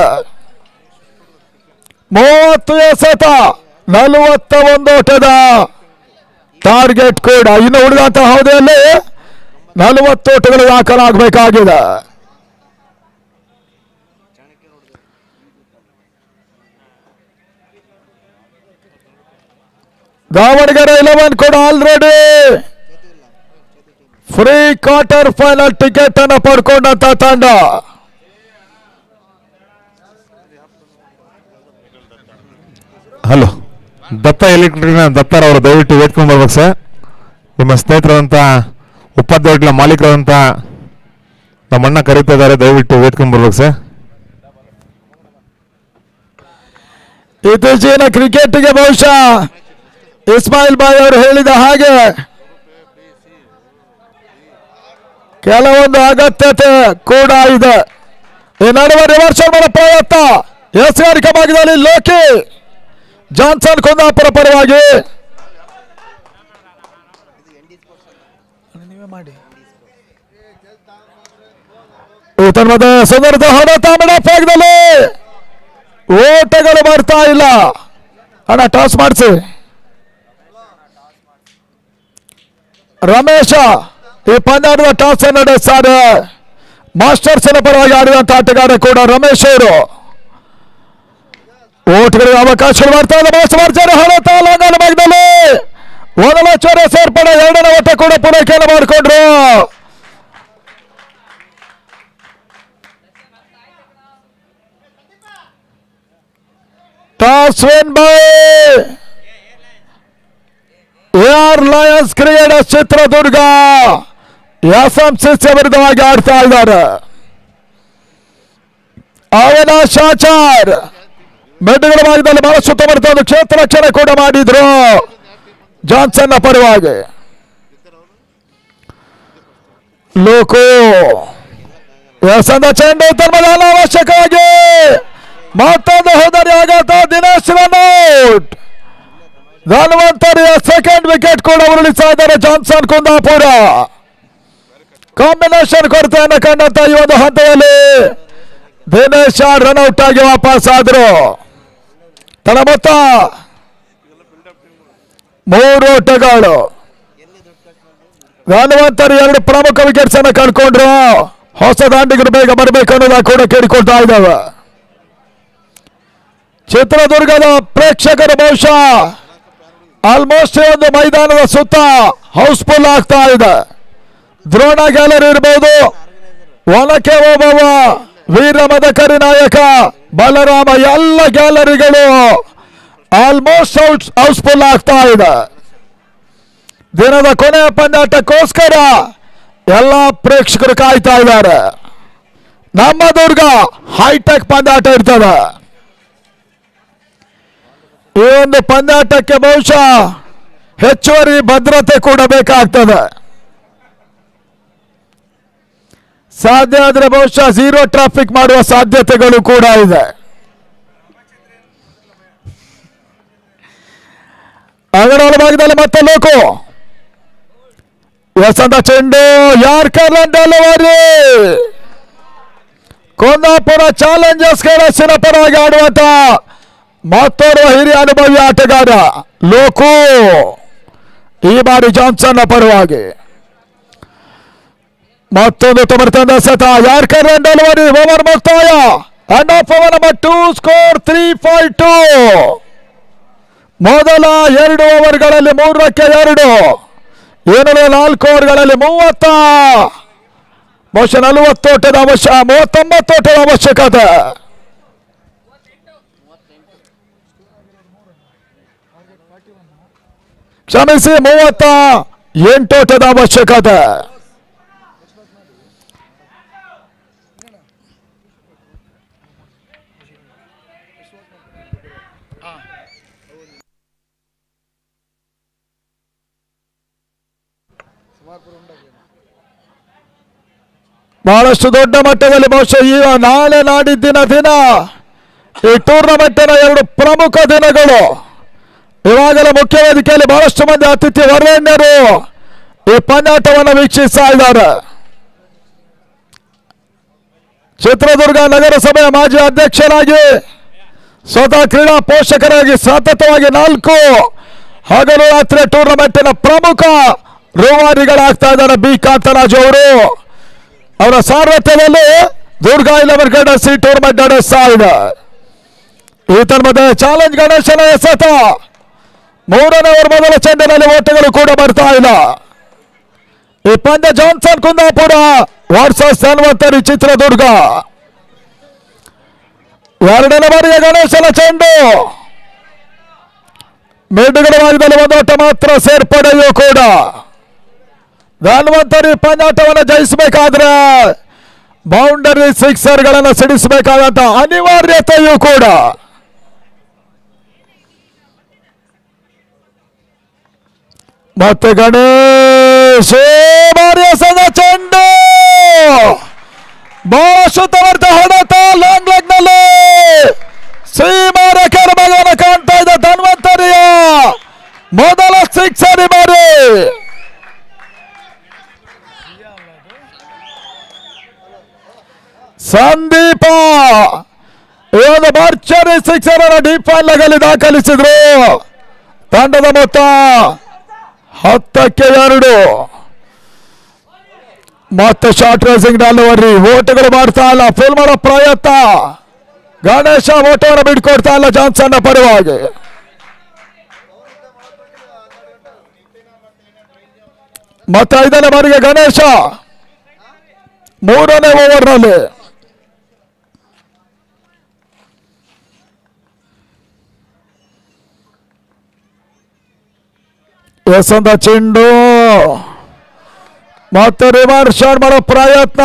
30 ಎಸೆತ, 41 ಓಟದ ಟಾರ್ಗೆಟ್ ಕೂಡ. ಇನ್ನು ಉಳಿದಂತಹ ಅವಧಿಯಲ್ಲಿ 40 ಓಟಗಳು ದಾಖಲಾಗಬೇಕಾಗಿದೆ. ದಾವಣಗೆರೆ 11 ಕೂಡ already free quarter final ticket ಅನ್ನು ಪಡ್ಕೊಂಡಂತ ತಂಡ.
ಹಲೋ, ದತ್ತ ಎಲೆಕ್ಟ್ರಿಕ್ನ ದತ್ತರವರು ದಯವಿಟ್ಟು ವೇದಿಕೆ ಬರ್ಬೇಕು ಸರ್. ನಿಮ್ಮ ಸ್ನೇಹಿತರಾದಂಥ ಉಪಾಧ್ಯಾಯ ಹೋಟೆಲ್ನ ಮಾಲೀಕರಾದಂಥ ನಮ್ಮಣ್ಣ ಕರೀತಾ ಇದ್ದಾರೆ, ದಯವಿಟ್ಟು ವೇದಿಕೆ ಬರ್ಬೇಕು ಸರ್.
ಇತ್ತೀಚಿನ ಕ್ರಿಕೆಟ್ಗೆ ಬಹುಶಃ ಇಸ್ಮಾಯಿಲ್ ಬಾಯ್ ಅವರು ಹೇಳಿದ ಹಾಗೆ ಕೆಲವೊಂದು ಅಗತ್ಯತೆ ಕೂಡ ಇದೆ. ಈ ನಡುವೆ ರಿವರ್ಸಲ್ ಮಾಡೋ ಪ್ರಯತ್ನ ಎಸ್ಗಾರಿಕೆ ಭಾಗದಲ್ಲಿ ಲೋಕಿ. ಜಾನ್ಸನ್ ಕುಂದಾಪುರ ಪರವಾಗಿ ಸುಂದರದ ಹೊಡೆತ ಭಾಗದಲ್ಲಿ ಓಟಗಳು ಬರ್ತಾ ಇಲ್ಲ. ಅಣ್ಣ ಟಾಸ್ ಮಾಡಿಸಿ. ರಮೇಶ ಈ ಪಂದ್ಯದ ಟಾಸ್ ನಡೆಸ್ತಾರೆ. ಮಾಸ್ಟರ್ಸ್ ಪರವಾಗಿ ಆಡಿದಂತ ಆಟಗಾರ ಕೂಡ ರಮೇಶ್ ಅವರು. ಓಟ್ಗಳಿಗೆ ಅವಕಾಶ ಬರ್ತಾ ಇದೆ. ಮಾರ್ಚರಿ ಹೊಡೆತ ಲಂಗನ ಭಾಗದಲ್ಲಿ 1 ಲಕ್ಷ ಸೇರ್ಪಡೆ. 2ನೇ ಓಟ ಕೂಡ ಪೂರೈಕೆಯನ್ನು ಮಾಡಿಕೊಂಡ್ರು. Toss win by AR Lions creators Chitradurga SMCC ವಿರುದ್ಧವಾಗಿ ಆಡ್ತಾ ಇದ್ದಾರೆ. ಅವಿನಾಶ್ ಆಚಾರ್ ಮೆಡ್ಗಳ ಭಾಗದಲ್ಲಿ ಬಹಳ ಸುತ್ತಮುತ್ತ ಒಂದು ಕ್ಷೇತ್ರ ರಕ್ಷಣೆ ಕೂಡ ಮಾಡಿದ್ರು ಜಾನ್ಸನ್ ಪರವಾಗಿ. ಲೋಕೋ ಚೆಂಡು ತನ್ಮದ ಅನಾವಶ್ಯಕವಾಗಿ ಮತ್ತೊಂದು ಹೋದರೆ ಆಘಾತ. ದಿನೇಶ್ ರನ್ಔಟ್. ಧನ್ವಂತರಿಯ ಸೆಕೆಂಡ್ ವಿಕೆಟ್ ಕೂಡ ಉರುಳಿಸ್ತಾ ಇದ್ದಾರೆ ಜಾನ್ಸನ್ ಕುಂದಾಪುರ. ಕಾಂಬಿನೇಷನ್ ಕೊರತೆಯನ್ನು ಕಂಡಂತ ಈ ಒಂದು ಹಂತದಲ್ಲಿ ದಿನೇಶ್ ರನ್ಔಟ್ ಆಗಿ ವಾಪಸ್ ಆದ್ರು. ತನ್ನ ಮೊತ್ತ 3 ಓಟಗಳು. ಧನ್ವಂತರಿ 2 ಪ್ರಮುಖ ವಿಕೆಟ್ಸ್ ಅನ್ನು ಕಳ್ಕೊಂಡ್ರು. ಹೊಸ ದಾಂಡಿಗರು ಬೇಗ ಬರಬೇಕು ಅನ್ನೋದ ಕೂಡ ಕೇಳಿಕೊಳ್ತಾ ಇದ್ದಾವೆ. ಚಿತ್ರದುರ್ಗದ ಪ್ರೇಕ್ಷಕರು ಬಹುಶಃ ಆಲ್ಮೋಸ್ಟ್ ಒಂದು ಮೈದಾನದ ಸುತ್ತ ಹೌಸ್ಫುಲ್ ಆಗ್ತಾ ಇದೆ. ದ್ರೋಣ ಗ್ಯಾಲರಿ ಇರಬಹುದು, ಒನಕೆ ಓಬವ್ವ, ವೀರ ಮದಕರಿ ನಾಯಕ, ಬಲರಾಮ, ಎಲ್ಲ ಗ್ಯಾಲರಿಗಳು ಆಲ್ಮೋಸ್ಟ್ ಹೌಸ್ಫುಲ್ ಆಗ್ತಾ ಇದೆ. ದಿನದ ಕೊನೆಯ ಪಂದ್ಯಾಟಕ್ಕೋಸ್ಕರ ಎಲ್ಲ ಪ್ರೇಕ್ಷಕರು ಕಾಯ್ತಾ ಇದ್ದಾರೆ. ನಮ್ಮ ದುರ್ಗ ಹೈಟೆಕ್ ಪಂದ್ಯಾಟ ಇರ್ತದೆ. ಈ ಒಂದು ಪಂದ್ಯಾಟಕ್ಕೆ ಬಹುಶಃ ಹೆಚ್ಚುವರಿ ಭದ್ರತೆ ಕೂಡ ಬೇಕಾಗ್ತದೆ. ಸಾಧ್ಯ ಆದರೆ ಬಹುಶಃ 0 ಟ್ರಾಫಿಕ್ ಮಾಡುವ ಸಾಧ್ಯತೆಗಳು ಕೂಡ ಇದೆ. ಅಗಡಾಳ ಭಾಗದಲ್ಲಿ ಮತ್ತೆ ಲೋಕೋ ವಸಂತ ಚೆಂಡು ಯಾರ್ಕರ್ ಡೆಲಿವರಿ. ಕುಂದಾಪುರ ಚಾಲೆಂಜರ್ಸ್ ಗೆಳಸಿನ ಪರವಾಗಿ ಆಡುವಂತ ಮತ್ತೋರ್ವ ಹಿರಿಯ ಅನುಭವಿ ಆಟಗಾರ ಲೋಕೋ. ಈ ಬಾರಿ ಜಾನ್ಸನ್ ಪರವಾಗಿ ಮತ್ತೊಂದು ತೊಂಬತ್ತೊಂದು ಸತ ಯಾರ್ಕರ್ ಡೆಲಿವರಿ. ಓವರ್ ಮುಕ್ತಾಯ. And of over number 2 score 3-5-2. ಮೊದಲ 2 ಓವರ್ಗಳಲ್ಲಿ 3ಕ್ಕೆ 2, ಏನಿದೆ 4 ಓವರ್ಗಳಲ್ಲಿ 30, ಬಹುಶಃ 40 ಓಟದ 39 ಓಟದ ಅವಶ್ಯಕತೆ. ಕ್ಷಮಿಸಿ, 38 ಓಟದ ಅವಶ್ಯಕತೆ. ಬಹಳಷ್ಟು ದೊಡ್ಡ ಮಟ್ಟದಲ್ಲಿ ಬಹುಶಃ ಈಗ ನಾಳೆ ನಾಡಿದ್ದಿನ ದಿನ ಈ ಟೂರ್ನಮೆಂಟಿನ 2 ಪ್ರಮುಖ ದಿನಗಳು. ಇವಾಗಲೇ ಮುಖ್ಯ ವೇದಿಕೆಯಲ್ಲಿ ಬಹಳಷ್ಟು ಮಂದಿ ಅತಿಥಿ ವರೇಣ್ಯರು ಈ ಪಂದ್ಯಾಟವನ್ನು ವೀಕ್ಷಿಸ್ತಾ ಇದ್ದಾರೆ. ಚಿತ್ರದುರ್ಗ ನಗರಸಭೆಯ ಮಾಜಿ ಅಧ್ಯಕ್ಷರಾಗಿ, ಸ್ವತಃ ಕ್ರೀಡಾ ಪೋಷಕರಾಗಿ ಸತತವಾಗಿ 4 ಹಗಲು ರಾತ್ರಿ ಟೂರ್ನಮೆಂಟಿನ ಪ್ರಮುಖ ರೂವಾರಿಗಳಾಗ್ತಾ ಇದ್ದಾರೆ ಬಿ ಕಾಂತರಾಜು ಅವರು. ಅವರ ಸಾರಥ್ಯದಲ್ಲಿ ದುರ್ಗ 11 ಗಣೇಶ್ ಈ ಟೂರ್ನಮೆಂಟ್ ನಡೆಸ್ತಾ ಇದೆ. ಈ ತನ್ಮಧ್ಯೆ ಚಾಲೆಂಜ್ ಗಣೇಶನ ಎಸೆತ 3ನೇ ಓವರ್ ಮೊದಲ ಚೆಂಡಿನಲ್ಲಿ ಓಟಗಳು ಕೂಡ ಬರ್ತಾ ಇಲ್ಲ. ಈ ಪಂದ್ಯ ಜಾನ್ಸನ್ ಕುಂದಾಪುರ ವರ್ಸಸ್ ಧನ್ವಂತರಿ ಚಿತ್ರದುರ್ಗ. 2ನೇ ಬಾರಿಗೆ ಗಣೇಶನ ಚೆಂಡು ಮಿಡ್ಗಳ ಭಾಗದಲ್ಲಿ 1 ಓಟ ಮಾತ್ರ ಸೇರ್ಪಡೆಯೂ ಕೂಡ. ಧನ್ವಂತರಿ ಪಂದ್ಯಾಟವನ್ನು ಜಯಿಸಬೇಕಾದ್ರೆ ಬೌಂಡರಿ ಸಿಕ್ಸರ್ಗಳನ್ನು ಸಿಡಿಸಬೇಕಾದಂತ ಅನಿವಾರ್ಯತೆಯೂ ಕೂಡ. ಮತ್ತೆ ಗಣೇಶ್ ಸದ ಚೆಂಡು ಬಹಳ ಶುದ್ಧವರ್ತ ಹೊಡೆತ ಲಾಂಗ್ ಲೆಗ್ ನಲ್ಲಿ ಸೀಮಾ ರೇಖೆಯ ಭಾಗವನ್ನು ಕಾಣ್ತಾ ಇದೆ. ಧನ್ವಂತರಿಯ ಮೊದಲ ಸಿಕ್ಸರ್ ಬಾರಿ. ಸಂದೀಪ ಈ ಒಂದು ಭರ್ಜರಿ ಸಿಕ್ಸರ್ ಅನ್ನು ಡೀಪ್ ಲೆಗಲ್ಲಿ ದಾಖಲಿಸಿದ್ರು. ತಂಡದ ಮೊತ್ತ 10ಕ್ಕೆ 2. ಮತ್ತೆ ಶಾರ್ಟ್ ರೇಸಿಂಗ್ ಡೆಲಿವರಿ. ಓಟಗಳು ಮಾಡ್ತಾ ಇಲ್ಲ, ಫುಲ್ ಮಾಡೋ ಪ್ರಯತ್ನ. ಗಣೇಶ ಓಟವನ್ನು ಬಿಟ್ಕೊಡ್ತಾ ಇಲ್ಲ ಜಾನ್ಸನ್ ಪರವಾಗಿ. ಮತ್ತೆ 5ನೇ ಬಾರಿಗೆ ಗಣೇಶ 3ನೇ ಓವರ್ನಲ್ಲಿ ಎಸೆದ ಚೆಂಡು ಮತ್ತೆ ರಿವರ್ಸ್ ಶಾಟ್ ಮಾಡೋ ಪ್ರಯತ್ನ,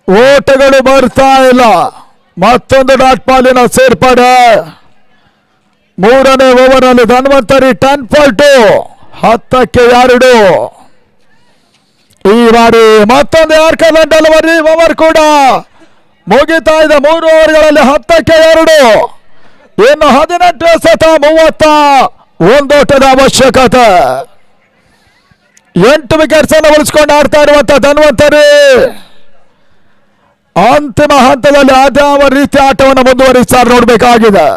ಓಟಗಳು ಬರ್ತಾ ಇಲ್ಲ. ಮತ್ತೊಂದು ಡಾಟ್ ಬಾಲಿನ ಸೇರ್ಪಡೆ. ಮೂರನೇ ಓವರ್ ಅಲ್ಲಿ ಧನ್ವಂತರಿ 10 for 2, 10ಕ್ಕೆ 2. ಈ ಬಾರಿ ಮತ್ತೊಂದು ಯಾರ್ಕರ್ ಡೆಲಿವರಿ ಓವರ್ ಕೂಡ ಮುಗಿತಾ ಇದೆ. 3 ಓವರ್ಗಳಲ್ಲಿ 10ಕ್ಕೆ 2. ಇನ್ನು 18 ಎಸೆತ 31 ಓಟದ ಅವಶ್ಯಕತೆ. 8 ವಿಕೆಟ್ಸ್ ಅನ್ನು ಉಳಿಸಿಕೊಂಡು ಆಡ್ತಾ ಇರುವಂತ ಧನ್ವಂತರಿ ಅಂತಿಮ ಹಂತದಲ್ಲಿ ಅದ್ಯಾವ ರೀತಿ ಆಟವನ್ನು ಮುಂದುವರಿಸ್ತಾರೆ ನೋಡಬೇಕಾಗಿದೆ.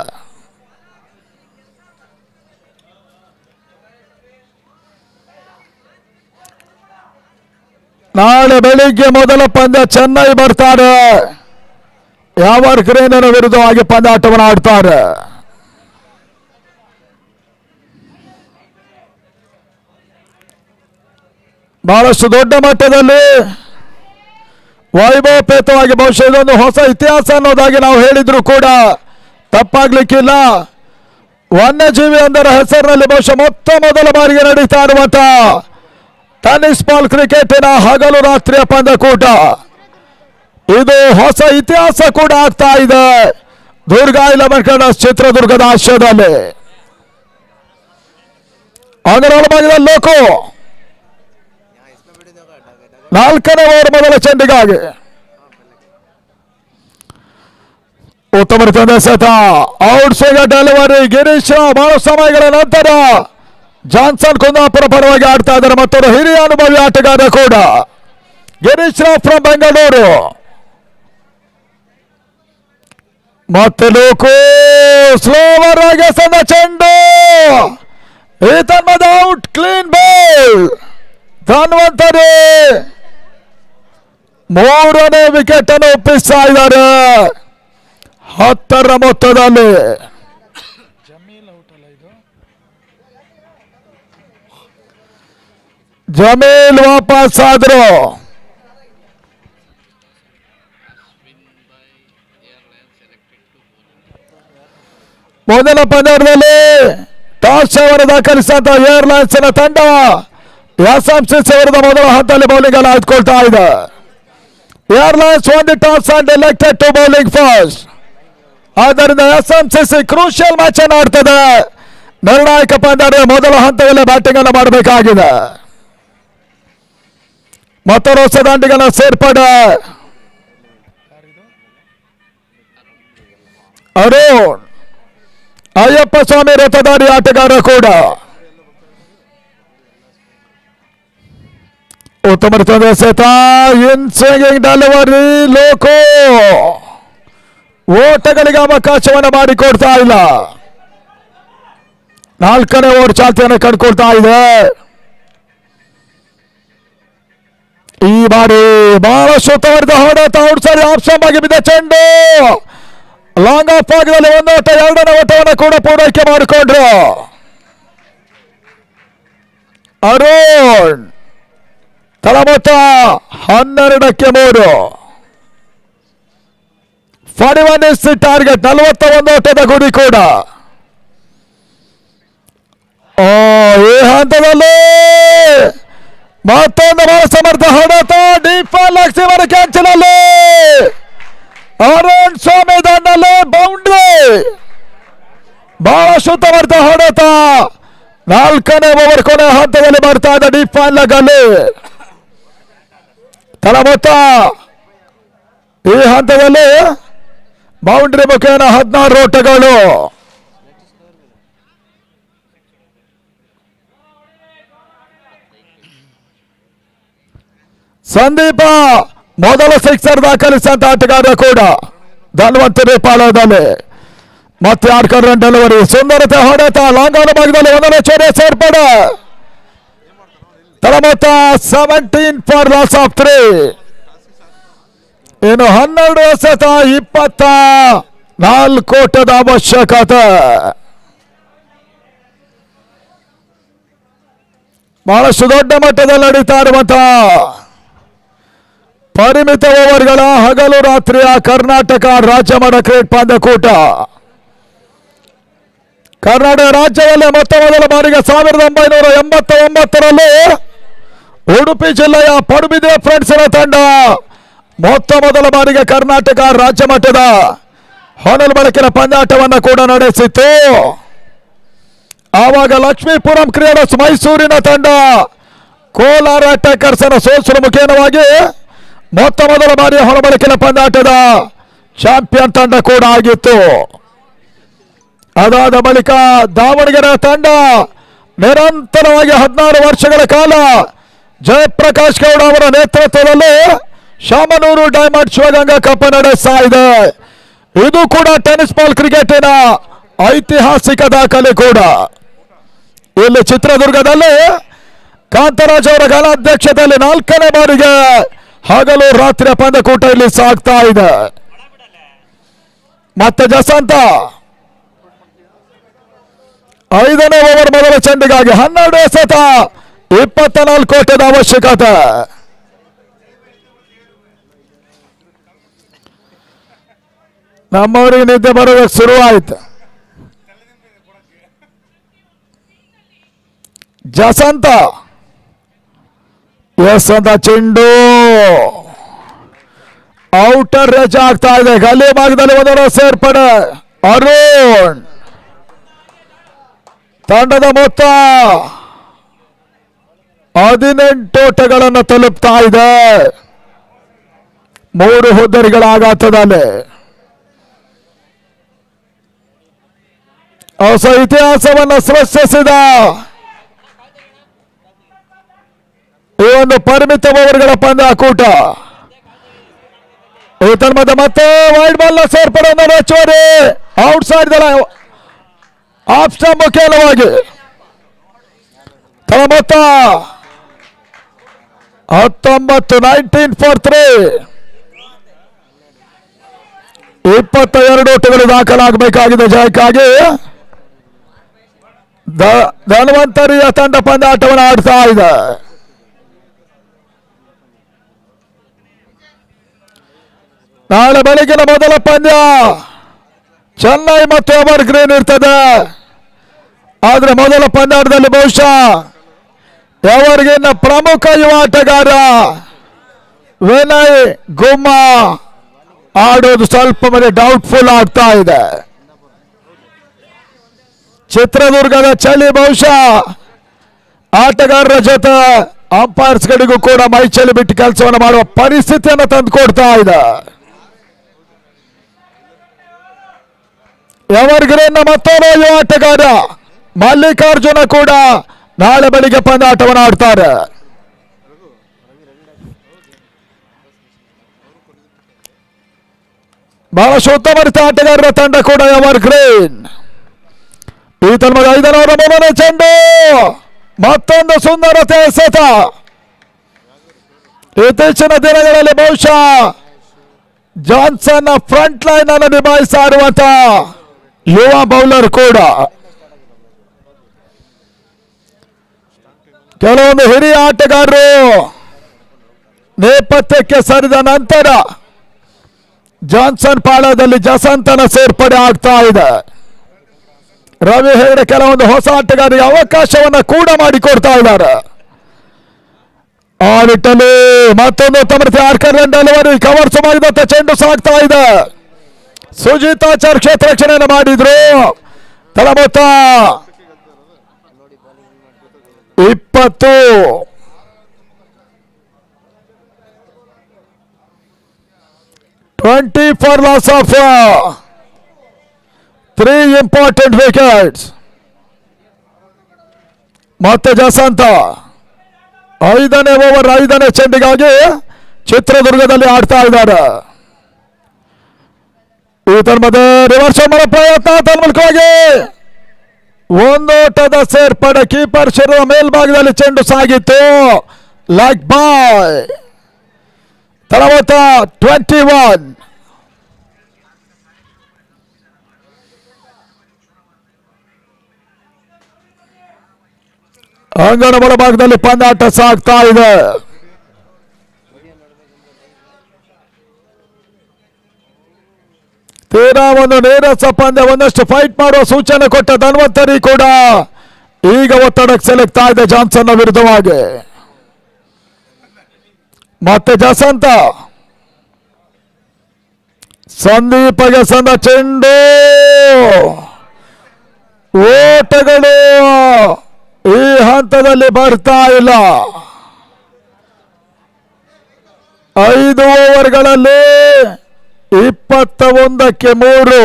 ನಾಳೆ ಬೆಳಿಗ್ಗೆ ಮೊದಲ ಪಂದ್ಯ ಚೆನ್ನೈ ಬರ್ತಾರೆ. ಯಾವರ್ ಗ್ರೀನರ ವಿರುದ್ಧವಾಗಿ ಪಂದ್ಯಾಟವನ್ನು ಆಡ್ತಾರೆ. ಬಹಳಷ್ಟು ದೊಡ್ಡ ಮಟ್ಟದಲ್ಲಿ ವೈಭವಪೇತವಾಗಿ ಬಹುಶಃ ಇದೊಂದು ಹೊಸ ಇತಿಹಾಸ ಅನ್ನೋದಾಗಿ ನಾವು ಹೇಳಿದ್ರು ಕೂಡ ತಪ್ಪಾಗ್ಲಿಕ್ಕಿಲ್ಲ. ವನ್ಯಜೀವಿ ಅಂದರ ಹೆಸರಿನಲ್ಲಿ ಬಹುಶಃ ಮೊದಲ ಬಾರಿಗೆ ನಡೀತಾ ಇರುವಂತ ಟೆನ್ನಿಸ್ ಬಾಲ್ ಕ್ರಿಕೆಟಿನ ಹಗಲು ರಾತ್ರಿಯ ಪಂದ್ಯಕೂಟ ಇದು ಹೊಸ ಇತಿಹಾಸ ಕೂಡ ಆಗ್ತಾ ಇದೆ. ದುರ್ಗಾ 11 ಕನ್ನಡ ಚಿತ್ರದುರ್ಗದ ಆಶ್ರಯದಲ್ಲಿ ಅದರ ಭಾಗದಲ್ಲಿ ಲೋಕೋ 4ನೇ ಓವರ್ ಮೊದಲ ಚೆಂಡಿಗಾಗಿ ಉತ್ತಮ ರೀತಿಯ ಎಸೆತ, ಔಟ್ ಸೈಡ್ ಡೆಲಿವರಿ. ಗಿರೀಶ್ ಬಹಳ ಸಮಯಗಳ ನಂತರ ಜಾನ್ಸನ್ ಕುಂದಾಪುರ ಪರವಾಗಿ ಆಡ್ತಾ ಇದ್ದಾರೆ. ಮತ್ತೊಂದು ಹಿರಿಯ ಅನುಭವಿ ಆಟಗಾರ ಕೂಡ ಗಿರೀಶ್ ರಾವ್ ಫ್ರಮ್ ಬೆಂಗಳೂರು. ಮತ್ತೆ ಲೋಕೋ ಸ್ಲೋವರ್ ಆಗಿ ಎಸೆದ ಚೆಂಡು, ಈತನ್ ಔಟ್, ಕ್ಲೀನ್ ಬಾಲ್. ಧನ್ವಂತರಿ 3ನೇ ವಿಕೆಟ್ ಅನ್ನು ಒಪ್ಪಿಸ್ತಾ ಇದ್ದಾರೆ 10ರ ಮೊತ್ತದಲ್ಲಿ. ಜಮೀಲ್ ವಾಪಸ್ ಆದ್ರು. ಮೊದಲ ಪಂದ್ಯದಲ್ಲಿ ಟಾಸ್ ಅವರು ದಾಖಲಿಸಿದಂತ ಏರ್ಲೈನ್ಸ್ ತಂಡ ಎಸ್ಎಂಸಿಸಿ ವಿರುದ್ಧ ಮೊದಲ ಹಂತದಲ್ಲಿ ಬೌಲಿಂಗ್ ಅನ್ನು ಆಯ್ದುಕೊಳ್ತಾ ಇದೆ. Airlines won the toss and elected to bowling first. ಆದ್ದರಿಂದ ಎಸ್ಎಂಸಿಸಿ ಕ್ರೂಷಿಯಲ್ ಮ್ಯಾಚ್ ಅನ್ನು ಆಡ್ತದೆ. ನಿರ್ಣಾಯಕ ಪಂದ್ಯ ಮೊದಲ ಹಂತದಲ್ಲಿ ಬ್ಯಾಟಿಂಗ್ ಅನ್ನು ಮಾಡಬೇಕಾಗಿದೆ. ಮತ್ತೊಂದು ಹೊಸ ದಾಂಡಿಗನ ಸೇರ್ಪಡೆ. ಅರುಣ್ ಅಯ್ಯಪ್ಪ ಸ್ವಾಮಿ ರಥಧಾರಿ ಆಟಗಾರ ಕೂಡ ಉತ್ತಮ ರೀತಿಯ ಎಸೆತ, ಇನ್ ಸ್ವಿಂಗಿಂಗ್ ಡೆಲಿವರಿ. ಲೋಕೋ ಓಟಗಳಿಗೆ ಅವಕಾಶವನ್ನು ಮಾಡಿಕೊಡ್ತಾ ಇಲ್ಲ. 4ನೇ ಓವರ್ ಚಾಲ್ತಿಯನ್ನು ಕಂಡುಕೊಳ್ತಾ ಇದೆ. ಈ ಬಾರಿ ಬಹಳಷ್ಟು ಉತ್ತಮವಾದ ಹೊಡೆತ, ಔಟ್ಸೈಡ್ ಆಪ್ಷನ್ ಆಗಿ ಬಿದ್ದ ಚೆಂಡು ಲಾಂಗ್ ಆಫ್ ಭಾಗದಲ್ಲಿ 1 ಓಟ, 2ನೇ ಓಟವನ್ನು ಕೂಡ ಪೂರೈಕೆ ಮಾಡಿಕೊಂಡ್ರು. ಅರುಣ್ ತಳಮೊತ್ತ 12ಕ್ಕೆ 3. 41 is the target. 41 ಓಟದ ಗುರಿ ಕೂಡ. ಈ ಹಂತದಲ್ಲಿ ಮತ್ತೊಂದು ಬಹಳ ಸಮರ್ಥ ಹೊಡೆತ, ಡೀಫಾಲ್ ಇವರ ಕ್ಯಾಚಿನಲ್ಲಿ ಅರುಣ್ ಸ್ವಾಮಿ ದಂಡಲ್ಲಿ ಬೌಂಡ್ರಿ. ಬಹಳ ಸಮರ್ಥ ಹೊಡೆತ. 4ನೇ ಓವರ್ ಕೊನೆ ಹಂತದಲ್ಲಿ ಬರ್ತಾ ಇದ್ದ ಡೀಫಾಲ್ ಗಲ್ಲಿ ತಳಮೊತ್ತ ಈ ಹಂತದಲ್ಲಿ ಬೌಂಡ್ರಿ ಮುಖೇನ 16 ಓಟಗಳು. ಸಂದೀಪ ಮೊದಲ ಸಿಕ್ಸರ್ ದಾಖಲಿಸಿದಂತ ಆಟಗಾರ ಕೂಡ ಧನ್ವಂತರಿ ಪಾಳದಲ್ಲಿ. ಮತ್ತೆ ಯಾರ್ಕರ್ ರನ್ ಡೆಲಿವರಿ, ಸುಂದರತೆ ಹೊಡೆತ, ಲಾಂಗ್ ಆನ್ ಭಾಗದಲ್ಲಿ 1ನೇ ಚೋರೆ ಸೇರ್ಪಡೆ. ತಳಮೊತ್ತ 17 ಫಾರ್ ಲಾಸ್ ಆಫ್ 3. ಇನ್ನು 12 ಎಸೆತ, 24 ಓಟದ ಅವಶ್ಯಕತೆ. ಬಹಳಷ್ಟು ದೊಡ್ಡ ಮಟ್ಟದಲ್ಲಿ ನಡೀತಾ ಇರುವಂತಹ ಪರಿಮಿತ ಓವರ್ಗಳ ಹಗಲು ರಾತ್ರಿಯ ಕರ್ನಾಟಕ ರಾಜ್ಯಮಟ್ಟ ಕ್ರಿಕೆಟ್ ಪಂದ್ಯಕೂಟ ಕರ್ನಾಟಕ ರಾಜ್ಯದಲ್ಲಿ ಮೊತ್ತ ಮೊದಲ ಬಾರಿಗೆ 1989ರಲ್ಲಿ ಉಡುಪಿ ಜಿಲ್ಲೆಯ ಪಡುಬಿದ್ರೆ ಫ್ರೆಂಡ್ಸ್ನ ತಂಡ ಮೊತ್ತ ಮೊದಲ ಬಾರಿಗೆ ಕರ್ನಾಟಕ ರಾಜ್ಯ ಮಟ್ಟದ ಹೊನಲು ಬೆಳಕಿನ ಪಂದ್ಯಾಟವನ್ನು ಕೂಡ ನಡೆಸಿತ್ತು. ಆವಾಗ ಲಕ್ಷ್ಮೀಪುರಂ ಕ್ರೀಡರ್ಸ್ ಮೈಸೂರಿನ ತಂಡ ಕೋಲಾರ ಅಟ್ಯಾಕರ್ಸ್ ಅನ್ನು ಸೋಲಿಸುವ ಮುಖೇನವಾಗಿ ಮೊತ್ತ ಮೊದಲ ಬಾರಿಯ ಹೊರಬಳಕಿನ ಪಂದ್ಯಾಟದ ಚಾಂಪಿಯನ್ ತಂಡ ಕೂಡ ಆಗಿತ್ತು. ಅದಾದ ಬಳಿಕ ದಾವಣಗೆರೆ ತಂಡ ನಿರಂತರವಾಗಿ 16 ವರ್ಷಗಳ ಕಾಲ ಜಯಪ್ರಕಾಶ್ ಗೌಡ ಅವರ ನೇತೃತ್ವದಲ್ಲಿ ಶಾಮನೂರು ಡೈಮಂಡ್ ಶಿವಗಂಗಾ ಕಪ್ ನಡೆಸ್ತಾ ಇದೆ. ಇದು ಕೂಡ ಟೆನ್ನಿಸ್ ಬಾಲ್ ಕ್ರಿಕೆಟಿನ ಐತಿಹಾಸಿಕ ದಾಖಲೆ ಕೂಡ. ಇಲ್ಲಿ ಚಿತ್ರದುರ್ಗದಲ್ಲಿ ಕಾಂತರಾಜ್ ಅವರ ಗಾಲಾಧ್ಯಕ್ಷತೆಯಲ್ಲಿ 4ನೇ ಬಾರಿಗೆ ಹಗಲು ರಾತ್ರಿಯ ಪಂದ್ಯಕೂಟ ಇಲ್ಲಿ ಸಾಗ್ತಾ ಇದೆ. ಮತ್ತೆ ಜಸಂತ 5ನೇ ಓವರ್ ಮೊದಲ ಚೆಂಡಿಗಾಗಿ 12 ಎಸೆತ 24 ಕೋಟಿದ ಅವಶ್ಯಕತೆ. ನಮ್ಮವರಿಗೆ ನಿದ್ದೆ ಬರೋದಕ್ಕೆ ಶುರುವಾಯಿತು. ಜಸಂತ ಎಸೆದ ಚೆಂಡು ಔಟರ್ ರೇಜ್ ಆಗ್ತಾ ಇದೆ. ಗಲ್ಲಿ ಭಾಗದಲ್ಲಿ ಒಂದರ ಸೇರ್ಪಡೆ. ಅರುಣ್ ತಂಡದ ಮೊತ್ತ 18 ಓಟಗಳನ್ನು ತಲುಪ್ತಾ ಇದೆ. 3 ಹುದ್ದರಿಗಳ ಆಘಾತದಲ್ಲಿ ಹೊಸ ಇತಿಹಾಸವನ್ನು ಸೃಷ್ಟಿಸಿದ ಈ ಒಂದು ಪರಿಮಿತ ಓವರ್ಗಳ ಪಂದ್ಯಾಕೂಟ. ಮತ್ತೆ ವೈಡ್ ಬಾಲ್ ಸೇರ್ಪಡೆ ಹೆಚ್ಚುವರಿ ಔಟ್ ಸೈಡ್ ಆಫ್ ಸ್ಟಂಪ್ ಮುಖೇನವಾಗಿ ತಳ ಮೊತ್ತ 19 ಫಾರ್ 3. 22 ಓಟಗಳು ದಾಖಲಾಗಬೇಕಾಗಿದೆ ಜಯಕ್ಕಾಗಿ. ಧನ್ವಂತರಿಯ ತಂಡ ಪಂದ್ಯಾಟವನ್ನು ಆಡ್ತಾ ಇದೆ. ನಾಳೆ ಬೆಳಗಿನ ಮೊದಲ ಪಂದ್ಯ ಚೆನ್ನೈ ಮತ್ತು ಎವರ್ ಗ್ರೀನ್ ಇರ್ತದೆ. ಆದರೆ ಮೊದಲ ಪಂದ್ಯಾಟದಲ್ಲಿ ಬಹುಶಃ ಎವರ್ ಗ್ರೀನ್ ಪ್ರಮುಖ ಯುವ ಆಟಗಾರ ವಿನಯ್ ಗುಮ್ಮಾ ಆಡೋದು ಸ್ವಲ್ಪ ಮೇಲೆ ಡೌಟ್ಫುಲ್ ಆಗ್ತಾ ಇದೆ. ಚಿತ್ರದುರ್ಗದ ಚಳಿ ಬಹುಶಃ ಆಟಗಾರರ ಜೊತೆ ಅಂಪೈರ್ಸ್ಗಳಿಗೂ ಕೂಡ ಮೈ ಚಳಿ ಬಿಟ್ಟು ಕೆಲಸವನ್ನು ಮಾಡುವ ಪರಿಸ್ಥಿತಿಯನ್ನು ತಂದುಕೊಡ್ತಾ ಇದೆ. ಎವರ್ ಗ್ರೀನ್ ಮತ್ತೊಬ್ಬ ಯುವ ಆಟಗಾರ ಮಲ್ಲಿಕಾರ್ಜುನ ಕೂಡ ನಾಳೆ ಬೆಳಿಗ್ಗೆ ಪಂದ್ಯಾಟವನ್ನು ಆಡ್ತಾರೆ. ಬಹಳಷ್ಟು ಉತ್ತಮರಿತ ಆಟಗಾರರ ತಂಡ ಕೂಡ ಎವರ್ ಗ್ರೀನ್. ಈ ತನ್ಮಗ 5ನೇ ಓವರ್ ಮೊದಲನೇ ಚೆಂಡು ಮತ್ತೊಂದು ಸುಂದರತೆ ಎಸೆತ. ಇತ್ತೀಚಿನ ದಿನಗಳಲ್ಲಿ ಬಹುಶಃ ಜಾನ್ಸನ್ ಫ್ರಂಟ್ ಲೈನ್ ಅನ್ನು ನಿಭಾಯಿಸ್ತಾ ಇರುವಂತಹ ಯುವ ಬೌಲರ್ ಕೂಡ. ಕೆಲವೊಂದು ಹಿರಿಯ ಆಟಗಾರರು ನೇಪಥ್ಯಕ್ಕೆ ಸರಿದ ನಂತರ ಜಾನ್ಸನ್ ಪಾಳದಲ್ಲಿ ಜಸಂತನ ಸೇರ್ಪಡೆ ಆಗ್ತಾ ಇದೆ. ರವಿ ಹೆಗಡೆ ಕೆಲವೊಂದು ಹೊಸ ಆಟಗಾರರಿಗೆ ಅವಕಾಶವನ್ನು ಕೂಡ ಮಾಡಿಕೊಡ್ತಾ ಇದ್ದಾರೆ. ಆ ನಿಟ್ಟಲ್ಲಿ ಮತ್ತೊಂದು ಉತ್ತಮ ಆರ್ಕರ್ ಡೆಲಿವರಿ ಕವರ್ ಸುಮಾರಿದಂತ ಚೆಂಡು ಸಾಗ್ತಾ ಇದೆ. ಸುಜಿತಾಚಾರ್ ಕ್ಷೇತ್ರ ರಕ್ಷಣೆಯನ್ನು ಮಾಡಿದ್ರು. ತಳಮೊತ್ತ 20. for loss of 3 important wickets. ಮತ್ತೆ ಜಸಂತ 5ನೇ ಓವರ್ 5ನೇ ಚೆಂಡಿಗಾಗಿ ಚಿತ್ರದುರ್ಗದಲ್ಲಿ ಆಡ್ತಾ ಇದ್ದಾರೆ. ಈ ತನ್ಮದ ರಿವರ್ಸ್ ಮಾಡೋ ಪ್ರಯತ್ನ ತನ್ಮೂಲಕವಾಗಿ ಒಂದೋಟದ ಸೇರ್ಪಡೆ. ಕೀಪರ್ ಶಿರದ ಮೇಲ್ಭಾಗದಲ್ಲಿ ಚೆಂಡು ಸಾಗಿತ್ತು. ಲೆಗ್ ಬಾಯ್. ತಳಮೊತ್ತ 21. ಅಂಗಣ ಒಳಭಾಗದಲ್ಲಿ ಪಂದ್ಯಾಟ ಸಾಗ್ತಾ ಇದೆ. ತೀರಾ ಒಂದು ನೀರಸ ಪಂದ್ಯ, ಒಂದಷ್ಟು ಫೈಟ್ ಮಾಡುವ ಸೂಚನೆ ಕೊಟ್ಟ ಧನ್ವಂತರಿ ಕೂಡ ಈಗ ಒತ್ತಡಕ್ಕೆ ಸೆಲೆಕ್ತಾ ಇದೆ ಜಾನ್ಸನ್ ವಿರುದ್ಧವಾಗಿ. ಮತ್ತೆ ಜಸಂತ, ಸಂದೀಪಗೆ ಸಂದ ಚೆಂಡು, ಓಟಗಳು ಈ ಹಂತದಲ್ಲಿ ಬರ್ತಾ ಇಲ್ಲ. 5 ಓವರ್ಗಳಲ್ಲಿ 21ಕ್ಕೆ 3.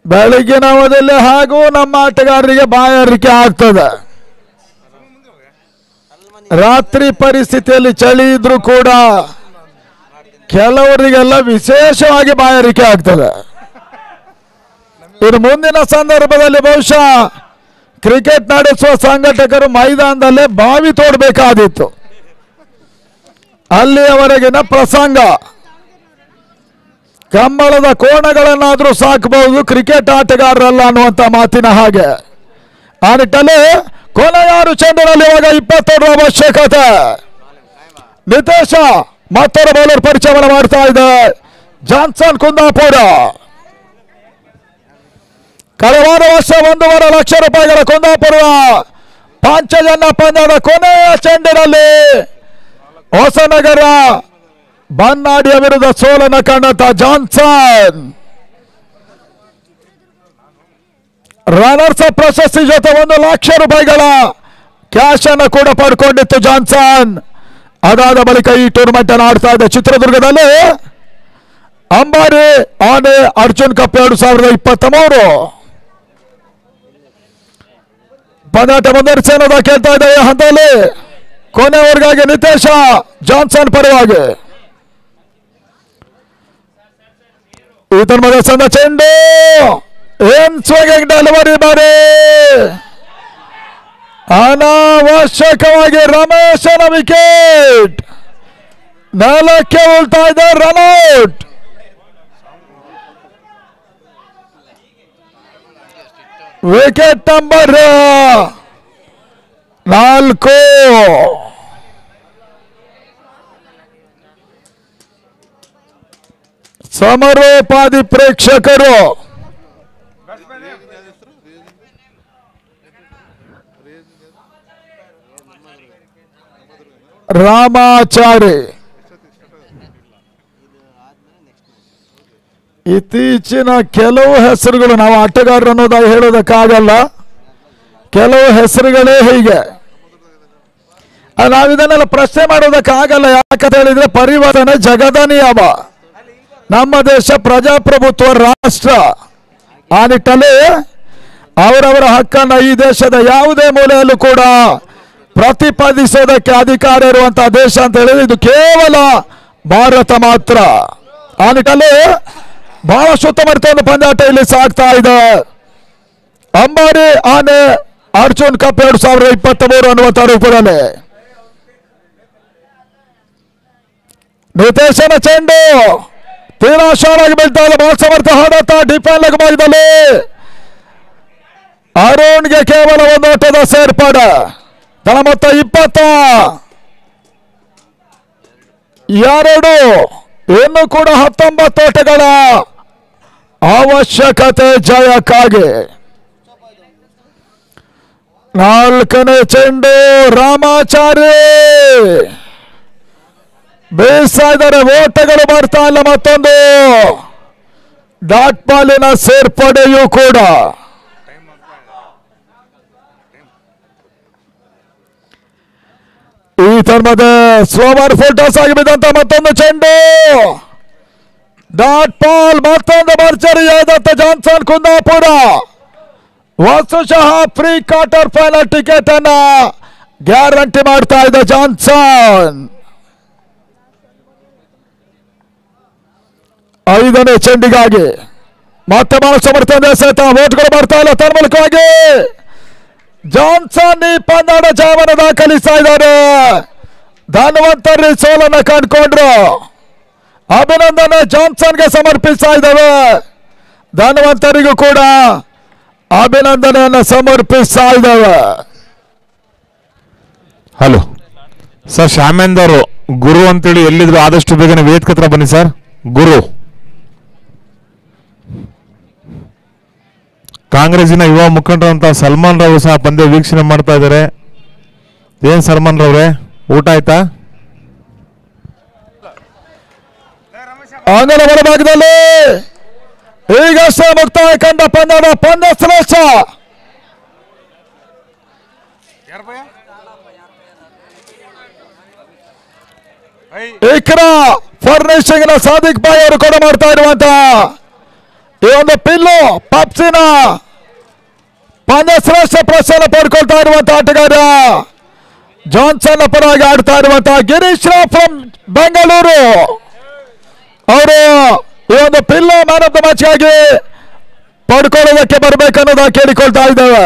ಬೆಳಗಿನ ಅವಧಿಯಲ್ಲಿ ಹಾಗೂ ನಮ್ಮ ಆಟಗಾರರಿಗೆ ಬಾಯಾರಿಕೆ ಆಗ್ತದೆ. ರಾತ್ರಿ ಪರಿಸ್ಥಿತಿಯಲ್ಲಿ ಚಳಿ ಇದ್ರೂ ಕೂಡ ಕೆಲವರಿಗೆಲ್ಲ ವಿಶೇಷವಾಗಿ ಬಾಯಾರಿಕೆ ಆಗ್ತದೆ. ಇನ್ನು ಮುಂದಿನ ಸಂದರ್ಭದಲ್ಲಿ ಬಹುಶಃ ಕ್ರಿಕೆಟ್ ನಡೆಸುವ ಸಂಘಟಕರು ಮೈದಾನದಲ್ಲೇ ಬಾವಿ ತೋಡಬೇಕಾದಿತ್ತು. ಅಲ್ಲಿಯವರೆಗಿನ ಪ್ರಸಂಗ, ಕಂಬಳದ ಕೋಣಗಳನ್ನಾದರೂ ಸಾಕಬಹುದು, ಕ್ರಿಕೆಟ್ ಆಟಗಾರರಲ್ಲ ಅನ್ನುವಂಥ ಮಾತಿನ ಹಾಗೆ. ಆ ನಿಟ್ಟಲ್ಲಿ ಕೊನೆಯಾರು ಚೆಂಡಿನಲ್ಲಿ ಇವಾಗ 22 ಅವಶ್ಯಕತೆ. ನಿತೇಶ ಮತ್ತೊಬ್ಬ ಬೌಲರ್ ಪರಿಚಯವನ್ನು ಮಾಡ್ತಾ ಇದೆ, ಜಾನ್ಸನ್ ಕುಂದಾಪುರ. ಕಳೆದ ವರ್ಷ 1.5 ಲಕ್ಷ ರೂಪಾಯಿಗಳ ಕುಂದಾಪುರ ಪಾಂಚಜನ್ಯ ಪಂದ್ಯದ ಕೊನೆಯ ಚೆಂಡಿನಲ್ಲಿ ಹೊಸನಗರ ಬನ್ನಾಡಿಯ ವಿರುದ್ಧ ಸೋಲನ್ನು ಕಂಡಂತ ಜಾನ್ಸನ್ ರನ್ನರ್ಸ್ ಅಪ್ ಪ್ರಶಸ್ತಿ ಜೊತೆ 1 ಲಕ್ಷ ರೂಪಾಯಿಗಳ ಕ್ಯಾಶ್ ಅನ್ನು ಕೂಡ ಪಡ್ಕೊಂಡಿತ್ತು ಜಾನ್ಸನ್. ಅದಾದ ಬಳಿಕ ಈ ಟೂರ್ನಮೆಂಟ್ ಅನ್ನು ಆಡ್ತಾ ಇದೆ ಚಿತ್ರದುರ್ಗದಲ್ಲಿ. ಅಂಬಾರಿ ಆನೆ ಅರ್ಜುನ್ ಕಪ್ 2023 ಪಂದ್ಯಾಟ ಮುಂದುವರಿಸೋದ ಕೇಳ್ತಾ ಇದೆ. ಈ ಹಂತದಲ್ಲಿ ಕೊನೆಯವರೆಗಾಗಿ ನಿತೇಶ ಜಾನ್ಸನ್ ಪರವಾಗಿ. ಈತನ ಮಗ ಸಂದ ಚೆಂಡು, ಏನ್ ಸ್ವೇಗ್ ಡೆಲಿವರಿ ಬಾರಿ, ಅನಾವಶ್ಯಕವಾಗಿ ರಮೇಶನ ವಿಕೆಟ್ ನೆಲಕ್ಕೆ ಉಳ್ತಾ ಇದೆ. ರನ್ಔಟ್. Wicket number 4. ಸಮರೋಪಾದಿ ಪ್ರೇಕ್ಷಕರು ರಾಮಾಚಾರಿ. ಇತ್ತೀಚಿನ ಕೆಲವು ಹೆಸರುಗಳು, ನಾವು ಆಟಗಾರರು ಅನ್ನೋದಾಗಿ ಹೇಳೋದಕ್ಕಾಗಲ್ಲ, ಕೆಲವು ಹೆಸರುಗಳೇ ಹೀಗೆ. ನಾವಿದನ್ನೆಲ್ಲ ಪ್ರಶ್ನೆ ಮಾಡೋದಕ್ಕಾಗಲ್ಲ. ಯಾಕಂತ ಹೇಳಿದ್ರೆ ಪರಿವರ್ತನೆ ಜಗದ ನಿಯಮ. ನಮ್ಮ ದೇಶ ಪ್ರಜಾಪ್ರಭುತ್ವ ರಾಷ್ಟ್ರ. ಆ ನಿಟ್ಟಲ್ಲಿ ಅವರವರ ಹಕ್ಕನ್ನು ಈ ದೇಶದ ಯಾವುದೇ ಮೂಲೆಯಲ್ಲೂ ಕೂಡ ಪ್ರತಿಪಾದಿಸೋದಕ್ಕೆ ಅಧಿಕಾರ ಇರುವಂತಹ ದೇಶ ಅಂತ ಹೇಳಿದ್ರೆ ಇದು ಕೇವಲ ಭಾರತ ಮಾತ್ರ. ಆ ನಿಟ್ಟಲ್ಲಿ ಬಹಳಷ್ಟು ಉತ್ತಮ ಪಂದ್ಯಾಟ ಇಲ್ಲಿ ಸಾಗ್ತಾ ಇದೆ. ಅಂಬಾರಿ ಆನೆ ಅರ್ಜುನ್ ಕಪ್ 2023 ಅನ್ನುವಂಥ ರೂಪದಲ್ಲಿ ನಿತೇಶನ ಚೆಂಡು ತೀರಾ ಶಾಲಾಗಿ ಬೀಳ್ತಾ ಇದೆ. ಬಾಲ್ ಸಮರ್ಥ ಹಾಡತ್ತ ಡಿಫೆನ್ ಲೆಗ್ ಭಾಗದಲ್ಲಿ ಅರುಣ್ಗೆ ಕೇವಲ 1 ಓಟದ ಸೇರ್ಪಡೆ. ತಳ ಮೊತ್ತ 22. ಇನ್ನು ಕೂಡ 19 ಓಟಗಳ ಅವಶ್ಯಕತೆ ಜಯಕ್ಕಾಗಿ. 4ನೇ ಚೆಂಡು ರಾಮಾಚಾರಿ ಬೀಸ್ತಾ ಇದ್ದಾರೆ. ಓಟಗಳು ಬರ್ತಾ ಇಲ್ಲ. ಮತ್ತೊಂದು ಡಾಟ್ ಬಾಲಿನ ಸೇರ್ಪಡೆಯೂ ಕೂಡ. ಈ ತರ್ಮದ ಸ್ಲೋವರ್ ಫೋಟೋಸ್ ಆಗಿ ಬಿದ್ದಂತ ಮತ್ತೊಂದು ಚೆಂಡು ಡಾಟ್ ಬಾಲ್. ಮತ್ತೊಂದು ಭರ್ಜರಿಯಾದಂತ ಜಾನ್ಸನ್ ಕುಂದಾಪುರ ವಸ್ತುಶಃ ಪ್ರೀ ಕ್ವಾರ್ಟರ್ ಫೈನಲ್ ಟಿಕೆಟ್ ಅನ್ನ ಗ್ಯಾರಂಟಿ ಮಾಡ್ತಾ ಇದೆ ಜಾನ್ಸನ್. 5ನೇ ಚೆಂಡಿಗಾಗಿ ಮತ್ತೆ ಬಹಳ ಸಮರ್ಥನೆ ಸಹಿತ ಓಟ್ಗಳು ಬರ್ತಾ ಇಲ್ಲ. ತನ್ಮೂಲಕವಾಗಿ ಜಾನ್ಸನ್ ಈ ಪಂದ್ಯದ ಜಯವನ್ನು ದಾಖಲಿಸ್ತಾ ಇದ್ದಾರೆ. ಧನ್ವಂತರಿ ಸೋಲನ್ನು ಕಂಡುಕೊಂಡ್ರು. ಅಭಿನಂದನೆ ಜಾನ್ಸನ್ಗೆ ಸಮರ್ಪಿಸ್ತಾ ಇದ್ದಾವೆ. ಧನ್ವಂತರಿಗೂ ಕೂಡ ಅಭಿನಂದನೆಯನ್ನು ಸಮರ್ಪಿಸ್ತಾ ಇದ್ದಾವೆ.
ಹಲೋ ಸರ್, ಶ್ಯಾಮೇಂದ್ ಅವರು ಗುರು ಅಂತೇಳಿ ಎಲ್ಲಿದ್ರು ಆದಷ್ಟು ಬೇಗನೆ ವೇದಿಕೆ ಹತ್ರ ಬನ್ನಿ ಸರ್. ಗುರು ಕಾಂಗ್ರೆಸ್ಸಿನ ಯುವ ಮುಖಂಡರಂತ ಸಲ್ಮಾನ್ ರಾವ್ ಸಹ ಪಂದ್ಯ ವೀಕ್ಷಣೆ ಮಾಡ್ತಾ ಇದ್ದಾರೆ. ಏನ್ ಸಲ್ಮಾನ್ ರವ್ರೆ, ಊಟ ಆಯ್ತಾ?
ಅಂಗನ ಹೊರಭಾಗದಲ್ಲಿ ಈಗಷ್ಟೇ ಮುಕ್ತಾಯ ಕಂಡ ಪಂದ್ಯ ಶ್ರೇಷ್ಠ ಇಕ್ರಾ ಫರ್ನಿಶಿಂಗ್ ನ ಸಾದಿಕ್ ಬಾಯ್ ಅವರು ಕೂಡ ಮಾಡ್ತಾ ಇರುವಂತ ಈ ಒಂದು ಪಿಲ್ಲು ಪಪ್ಸಿನ ಪಂದ್ಯ ಶ್ರೇಷ್ಠ ಪ್ರಶಸ್ತಿಯನ್ನು ಪಡ್ಕೊಳ್ತಾ ಇರುವಂತ ಆಟಗಾರ ಜಾನ್ಸನ್ ಪರವಾಗಿ ಆಡ್ತಾ ಇರುವಂತ ಗಿರೀಶ್ ರಾವ್ ಫ್ರಮ್ ಬೆಂಗಳೂರು ಅವರು ಈ ಒಂದು pill man of the match ಆಗಿ ಪಡ್ಕೊಳ್ಳೋದಕ್ಕೆ ಬರಬೇಕನ್ನೋದ ಕೇಳಿಕೊಳ್ತಾ ಇದ್ದೇವೆ.